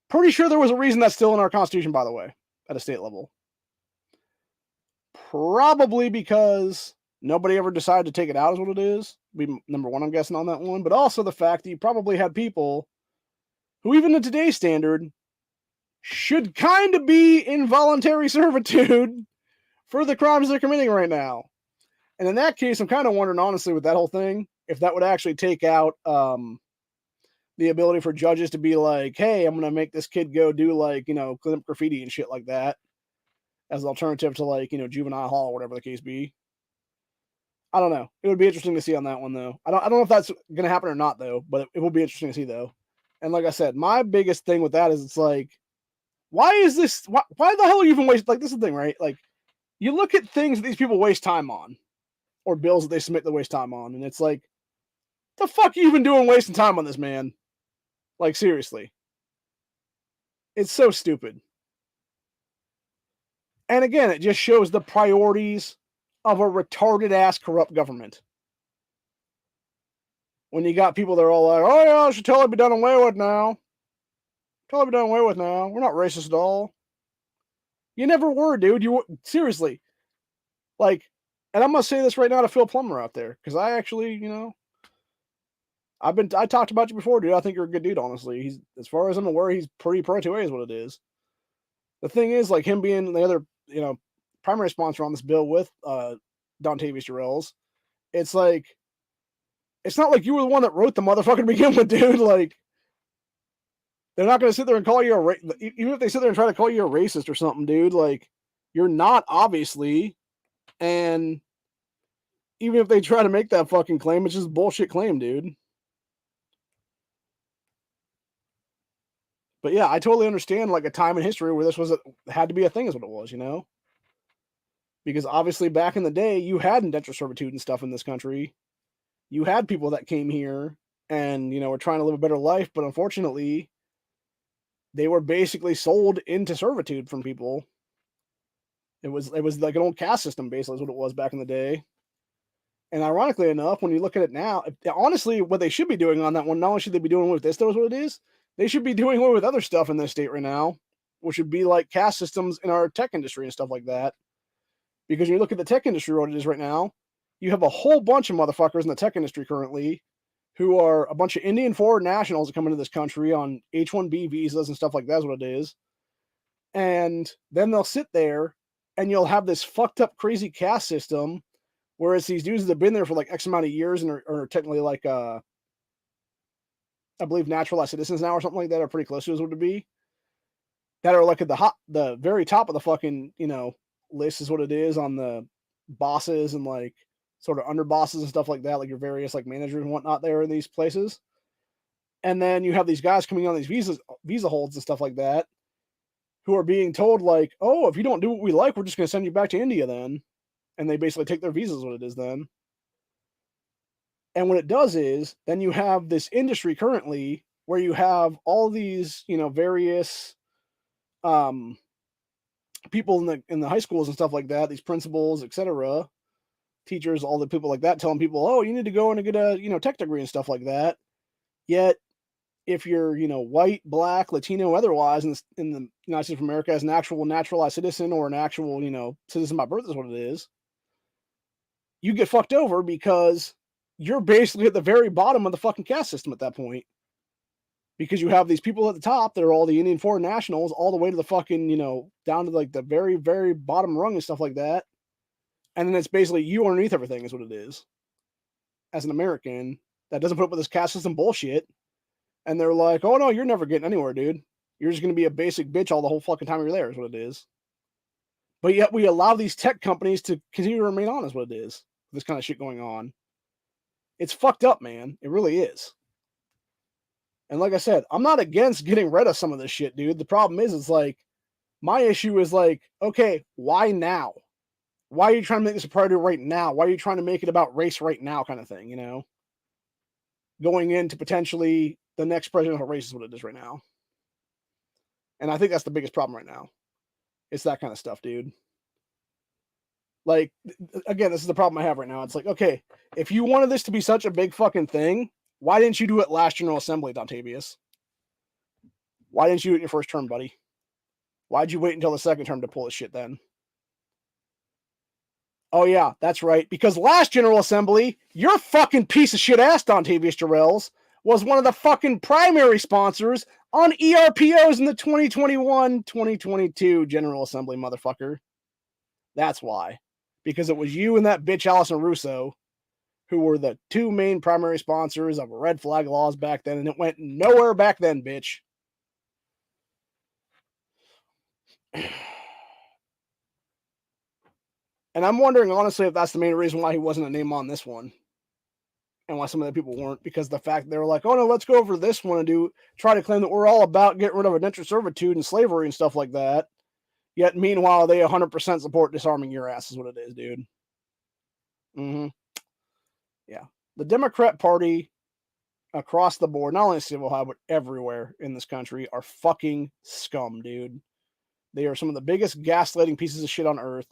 Pretty sure there was a reason that's still in our Constitution, by the way, at a state level. Probably because nobody ever decided to take it out, is what it is. Be number one, I'm guessing, on that one. But also the fact that you probably had people who, even in today's standard, should kind of be in voluntary servitude for the crimes they're committing right now. And in that case, I'm kind of wondering, honestly, with that whole thing, if that would actually take out the ability for judges to be like, hey, I'm going to make this kid go do, like, clean up graffiti and shit like that as an alternative to, like, juvenile hall or whatever the case be. I don't know. It would be interesting to see on that one, though. I don't know if that's going to happen or not, though, but it will be interesting to see, though. And like I said, my biggest thing with that is it's like, why is this? Why the hell are you even waste? Like, this is the thing, right? Like, you look at things that these people waste time on, or bills that they submit to waste time on, and it's like, the fuck are you even doing wasting time on this, man? Like, seriously. It's so stupid. And again, it just shows the priorities of a retarded ass corrupt government. When you got people that are all like, oh yeah, it should totally be done away with now. Totally be done away with now. We're not racist at all. You never were, dude. You were, seriously. Like, and I'm gonna say this right now to Phil Plummer out there, because I actually, I talked about you before, dude. I think you're a good dude, honestly. He's, as far as I'm aware, he's pretty pro 2A is what it is. The thing is, like, him being the other, primary sponsor on this bill with Dontavius Jarrell's, it's like, it's not like you were the one that wrote the motherfucker to begin with, dude. Like, they're not going to sit there and call you even if they sit there and try to call you a racist or something, dude. Like, you're not, obviously. And even if they try to make that fucking claim, it's just a bullshit claim, dude. But yeah, I totally understand, like, a time in history where this had to be a thing, is what it was, Because obviously back in the day, you had indentured servitude and stuff in this country. You had people that came here and, were trying to live a better life, but unfortunately, they were basically sold into servitude from people. It was like an old caste system, basically, is what it was back in the day. And ironically enough, when you look at it now, honestly, what they should be doing on that one, not only should they be doing with this, though, is what it is, they should be doing away with other stuff in this state right now, which would be like caste systems in our tech industry and stuff like that. Because when you look at the tech industry, what it is right now, you have a whole bunch of motherfuckers in the tech industry currently who are a bunch of Indian foreign nationals that come into this country on H-1B visas and stuff like that is what it is. And then they'll sit there and you'll have this fucked up, crazy caste system, whereas these dudes that have been there for like X amount of years and are technically like, I believe, naturalized citizens now or something like that, are pretty close to as what it would be, that are like at the very top of the fucking, list is what it is on the bosses and like sort of under bosses and stuff like that, like your various like managers and whatnot there in these places. And then you have these guys coming on these visa holds and stuff like that, who are being told like, oh, if you don't do what we like, we're just going to send you back to India then. And they basically take their visas, what it is then. And what it does is then you have this industry currently where you have all these, various people in the high schools and stuff like that, these principals, etc., teachers, all the people like that, telling people, oh, you need to go and get a tech degree and stuff like that. Yet, if you're white, black, Latino, otherwise in the United States of America as an actual naturalized citizen or an actual citizen by birth is what it is, you get fucked over because you're basically at the very bottom of the fucking caste system at that point. Because you have these people at the top that are all the Indian foreign nationals, all the way to the fucking, down to like the very, very bottom rung and stuff like that. And then it's basically you underneath everything is what it is. As an American that doesn't put up with this caste system bullshit. And they're like, oh no, you're never getting anywhere, dude. You're just going to be a basic bitch all the whole fucking time you're there is what it is. But yet we allow these tech companies to continue to remain on is what it is. This kind of shit going on. It's fucked up, man. It really is. And like I said, I'm not against getting rid of some of this shit, dude. The problem is, it's like, my issue is like, okay, why now? Why are you trying to make this a priority right now? Why are you trying to make it about race right now kind of thing, Going into potentially the next presidential race is what it is right now. And I think that's the biggest problem right now. It's that kind of stuff, dude. Like, again, this is the problem I have right now. It's like, okay, if you wanted this to be such a big fucking thing, why didn't you do it last General Assembly, Dontavius? Why didn't you do it in your first term, buddy? Why'd you wait until the second term to pull this shit then? Oh, yeah, that's right. Because last General Assembly, your fucking piece of shit ass, Dontavius Jarrells, was one of the fucking primary sponsors on ERPOs in the 2021-2022 General Assembly, motherfucker. That's why. Because it was you and that bitch Allison Russo who were the two main primary sponsors of red flag laws back then, and it went nowhere back then, bitch. And I'm wondering, honestly, if that's the main reason why he wasn't a name on this one. And why some of the people weren't, because the fact they were like, oh no, let's go over this one and try to claim that we're all about getting rid of indentured servitude and slavery and stuff like that. Yet meanwhile, they 100% support disarming your ass is what it is, dude. Yeah. The Democrat Party across the board, not only in Civil Ohio, but everywhere in this country, are fucking scum, dude. They are some of the biggest gaslighting pieces of shit on earth.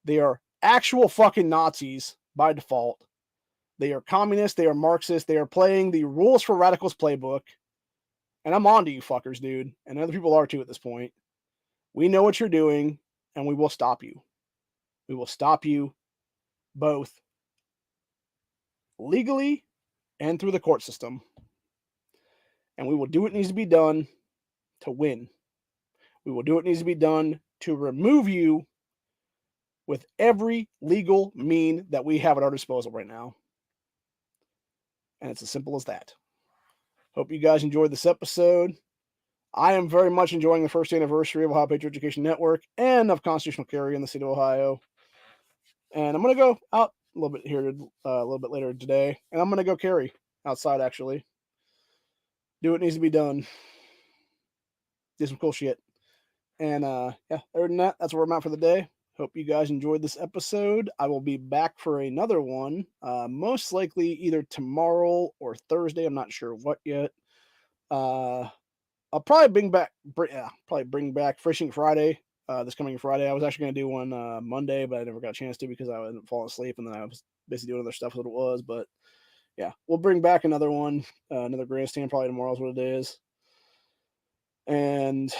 They are actual fucking Nazis by default. They are communists. They are Marxists. They are playing the rules for radicals playbook. And I'm on to you fuckers, dude. And other people are too at this point. We know what you're doing, and we will stop you. We will stop you both legally and through the court system. And we will do what needs to be done to win. We will do what needs to be done to remove you with every legal mean that we have at our disposal right now. And it's as simple as that. Hope you guys enjoyed this episode. I am very much enjoying the first anniversary of Ohio Patriot Education Network and of constitutional carry in the state of Ohio. And I'm going to go out a little bit here, a little bit later today, and I'm going to go carry outside, actually. Do what needs to be done. Do some cool shit. And yeah, other than that, that's where I'm at for the day. Hope you guys enjoyed this episode. I will be back for another one, most likely either tomorrow or Thursday. I'm not sure what yet. I'll probably bring back Fishing Friday this coming Friday. I was actually going to do one Monday, but I never got a chance to because I wasn't falling asleep, and then I was basically doing other stuff with what it was. But yeah, we'll bring back another one, another Grandstand probably tomorrow is what it is, and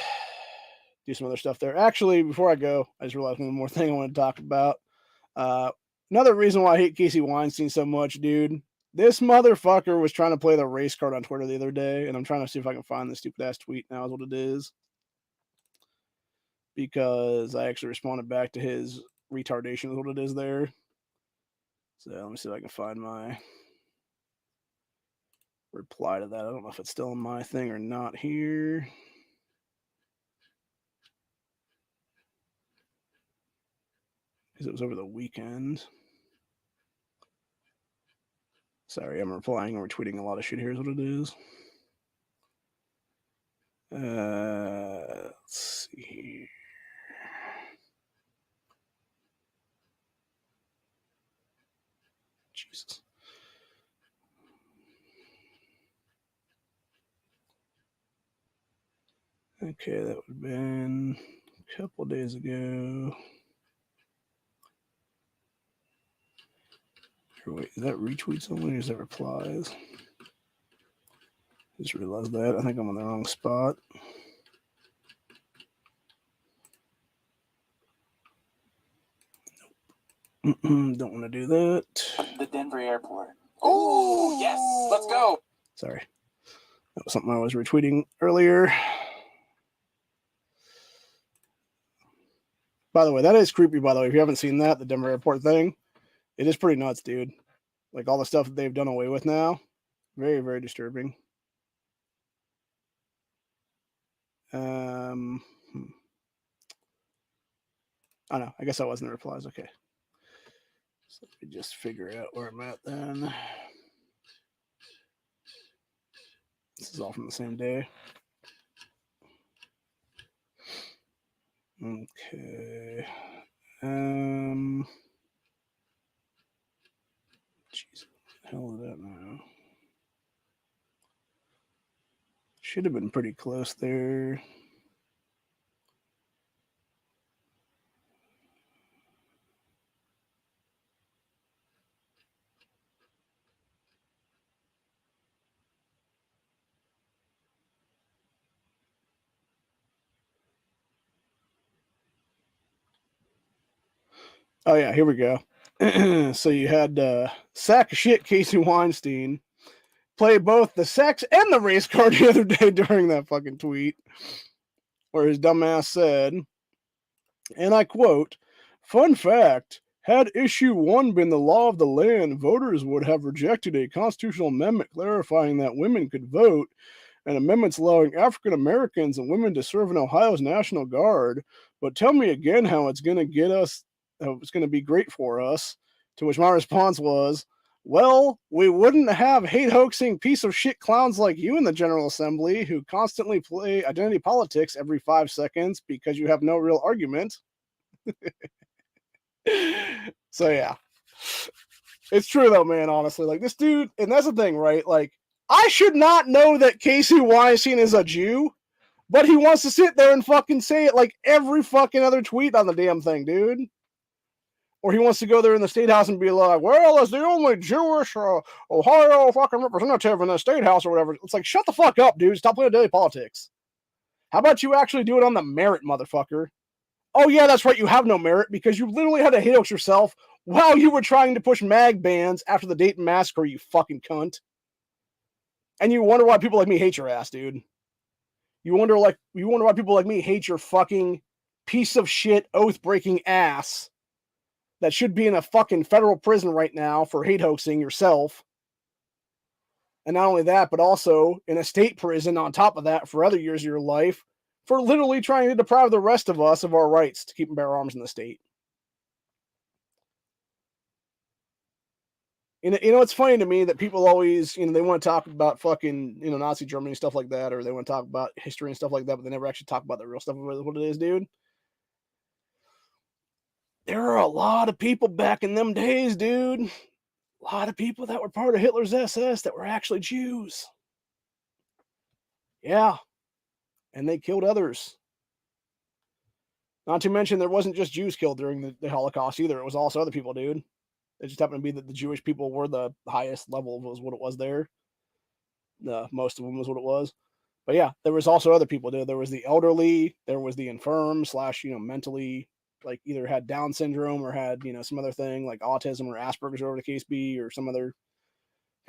do some other stuff there. Actually, before I go, I just realized one more thing I want to talk about. Another reason why I hate Casey Weinstein so much, dude. This motherfucker was trying to play the race card on Twitter the other day, and I'm trying to see if I can find this stupid ass tweet now is what it is. Because I actually responded back to his retardation is what it is there. So let me see if I can find my reply to that. I don't know if it's still in my thing or not here. Because it was over the weekend. Sorry, I'm replying and retweeting a lot of shit here is what it is. Let's see here. Jesus. Okay, that would have been a couple days ago. Wait, is that retweets only or is that replies? Just realized that. I think I'm on the wrong spot. Don't want to do that. The Denver airport. Oh, yes, let's go. Sorry. That was something I was retweeting earlier. By the way, that is creepy, by the way. If you haven't seen that, the Denver airport thing, it is pretty nuts, dude. Like all the stuff that they've done away with now. Very, very disturbing. I don't know. I guess that wasn't the replies. Okay. So let me just figure out where I'm at then. This is all from the same day. Okay. Jeez, what the hell is that now? Should have been pretty close there. Oh yeah, here we go. So you had sack of shit Casey Weinstein play both the sex and the race card the other day during that fucking tweet, where his dumbass said, and I quote, "Fun fact, had issue 1 been the law of the land, voters would have rejected a constitutional amendment clarifying that women could vote and amendments allowing African Americans and women to serve in Ohio's National Guard. But tell me again how it's going to get us, how it's going to be great for us." To which my response was, "Well, we wouldn't have hate hoaxing piece of shit clowns like you in the General Assembly who constantly play identity politics every 5 seconds because you have no real argument." So yeah, it's true though, man. Honestly, like this dude, and that's the thing, right? Like, I should not know that Casey Weinstein is a Jew, but he wants to sit there and fucking say it like every fucking other tweet on the damn thing, dude. Or he wants to go there in the state house and be like, "Well, as the only Jewish Ohio fucking representative in the state house," or whatever. It's like, shut the fuck up, dude. Stop playing daily politics. How about you actually do it on the merit, motherfucker? Oh yeah, that's right. You have no merit because you literally had to hate yourself while you were trying to push mag bans after the Dayton massacre. You fucking cunt. And you wonder why people like me hate your ass, dude. You wonder why people like me hate your fucking piece of shit oath breaking ass that should be in a fucking federal prison right now for hate hoaxing yourself. And not only that, but also in a state prison on top of that for other years of your life for literally trying to deprive the rest of us of our rights to keep and bear arms in the state. It's funny to me that people always, they want to talk about fucking, Nazi Germany, stuff like that, or they want to talk about history and stuff like that, but they never actually talk about the real stuff of what it is, dude. There are a lot of people back in them days, dude. A lot of people that were part of Hitler's SS that were actually Jews. Yeah. And they killed others. Not to mention, there wasn't just Jews killed during the Holocaust either. It was also other people, dude. It just happened to be that the Jewish people were the highest level, was what it was there. Most of them was what it was. But yeah, there was also other people, dude. There was the elderly, there was the infirm / mentally, like either had Down syndrome or had, some other thing like autism or Asperger's, or whatever the case be, or some other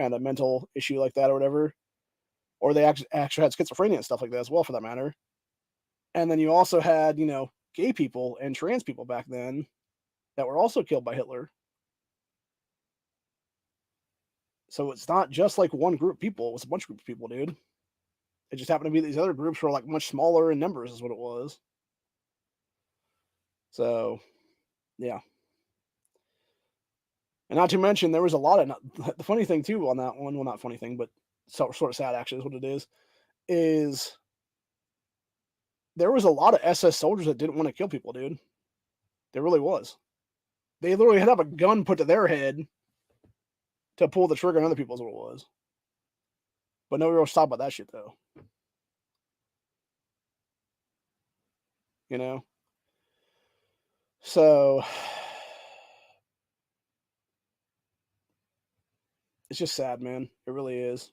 kind of mental issue like that or whatever. Or they actually had schizophrenia and stuff like that as well, for that matter. And then you also had, gay people and trans people back then that were also killed by Hitler. So it's not just like one group of people, it was a bunch of group of people, dude. It just happened to be these other groups were like much smaller in numbers, is what it was. So, yeah. And not to mention, there was a lot of, the funny thing too on that one, well, not funny thing, but sort of sad actually is what it is there was a lot of SS soldiers that didn't want to kill people, dude. There really was. They literally had to have a gun put to their head to pull the trigger on other people, is what it was. But nobody else talk about that shit, though. So it's just sad, man. It really is.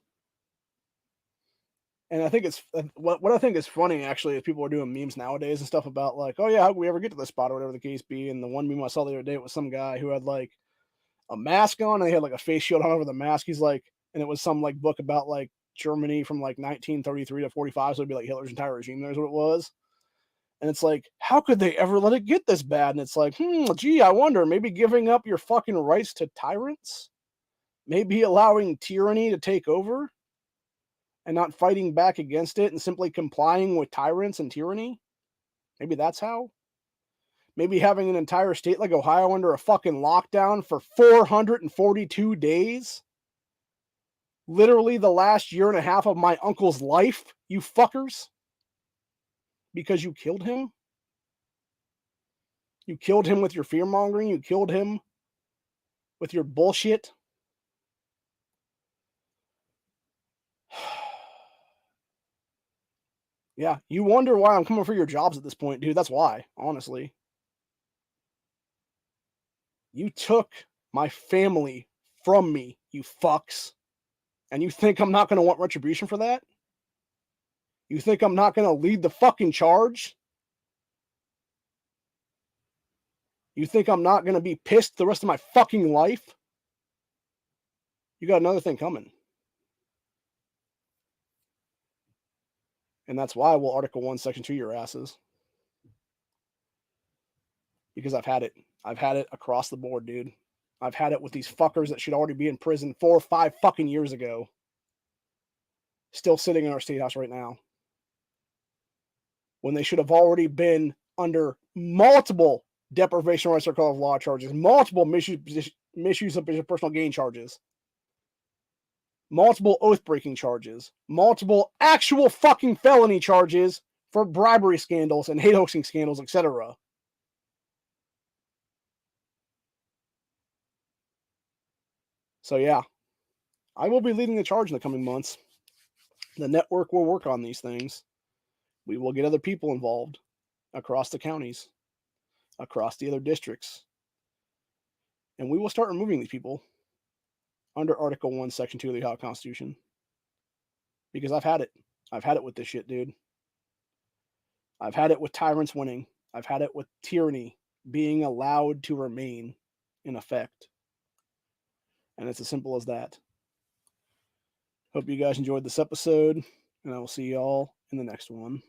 And I think it's what I think is funny actually is people are doing memes nowadays and stuff about like, oh yeah, how can we ever get to this spot or whatever the case be? And the one meme I saw the other day was some guy who had like a mask on and he had like a face shield on over the mask. He's like, and it was some like book about like Germany from like 1933 to 45, so it'd be like Hitler's entire regime. There's what it was. And it's like, how could they ever let it get this bad? And it's like, gee, I wonder, maybe giving up your fucking rights to tyrants? Maybe allowing tyranny to take over? And not fighting back against it and simply complying with tyrants and tyranny? Maybe that's how? Maybe having an entire state like Ohio under a fucking lockdown for 442 days? Literally the last year and a half of my uncle's life, you fuckers? Because you killed him? You killed him with your fear mongering? You killed him with your bullshit? Yeah, you wonder why I'm coming for your jobs at this point, dude. That's why, honestly. You took my family from me, you fucks. And you think I'm not going to want retribution for that? You think I'm not going to lead the fucking charge? You think I'm not going to be pissed the rest of my fucking life? You got another thing coming. And that's why we'll Article 1, Section 2 your asses. Because I've had it. I've had it across the board, dude. I've had it with these fuckers that should already be in prison 4 or 5 fucking years ago. Still sitting in our state house right now. When they should have already been under multiple deprivation of rights or call of law charges, multiple misuse of personal gain charges, multiple oath-breaking charges, multiple actual fucking felony charges for bribery scandals and hate hoaxing scandals, etc. So yeah, I will be leading the charge in the coming months. The network will work on these things. We will get other people involved across the counties, across the other districts. And we will start removing these people under Article 1, Section 2 of the Ohio Constitution. Because I've had it. I've had it with this shit, dude. I've had it with tyrants winning. I've had it with tyranny being allowed to remain in effect. And it's as simple as that. Hope you guys enjoyed this episode, and I will see y'all in the next one.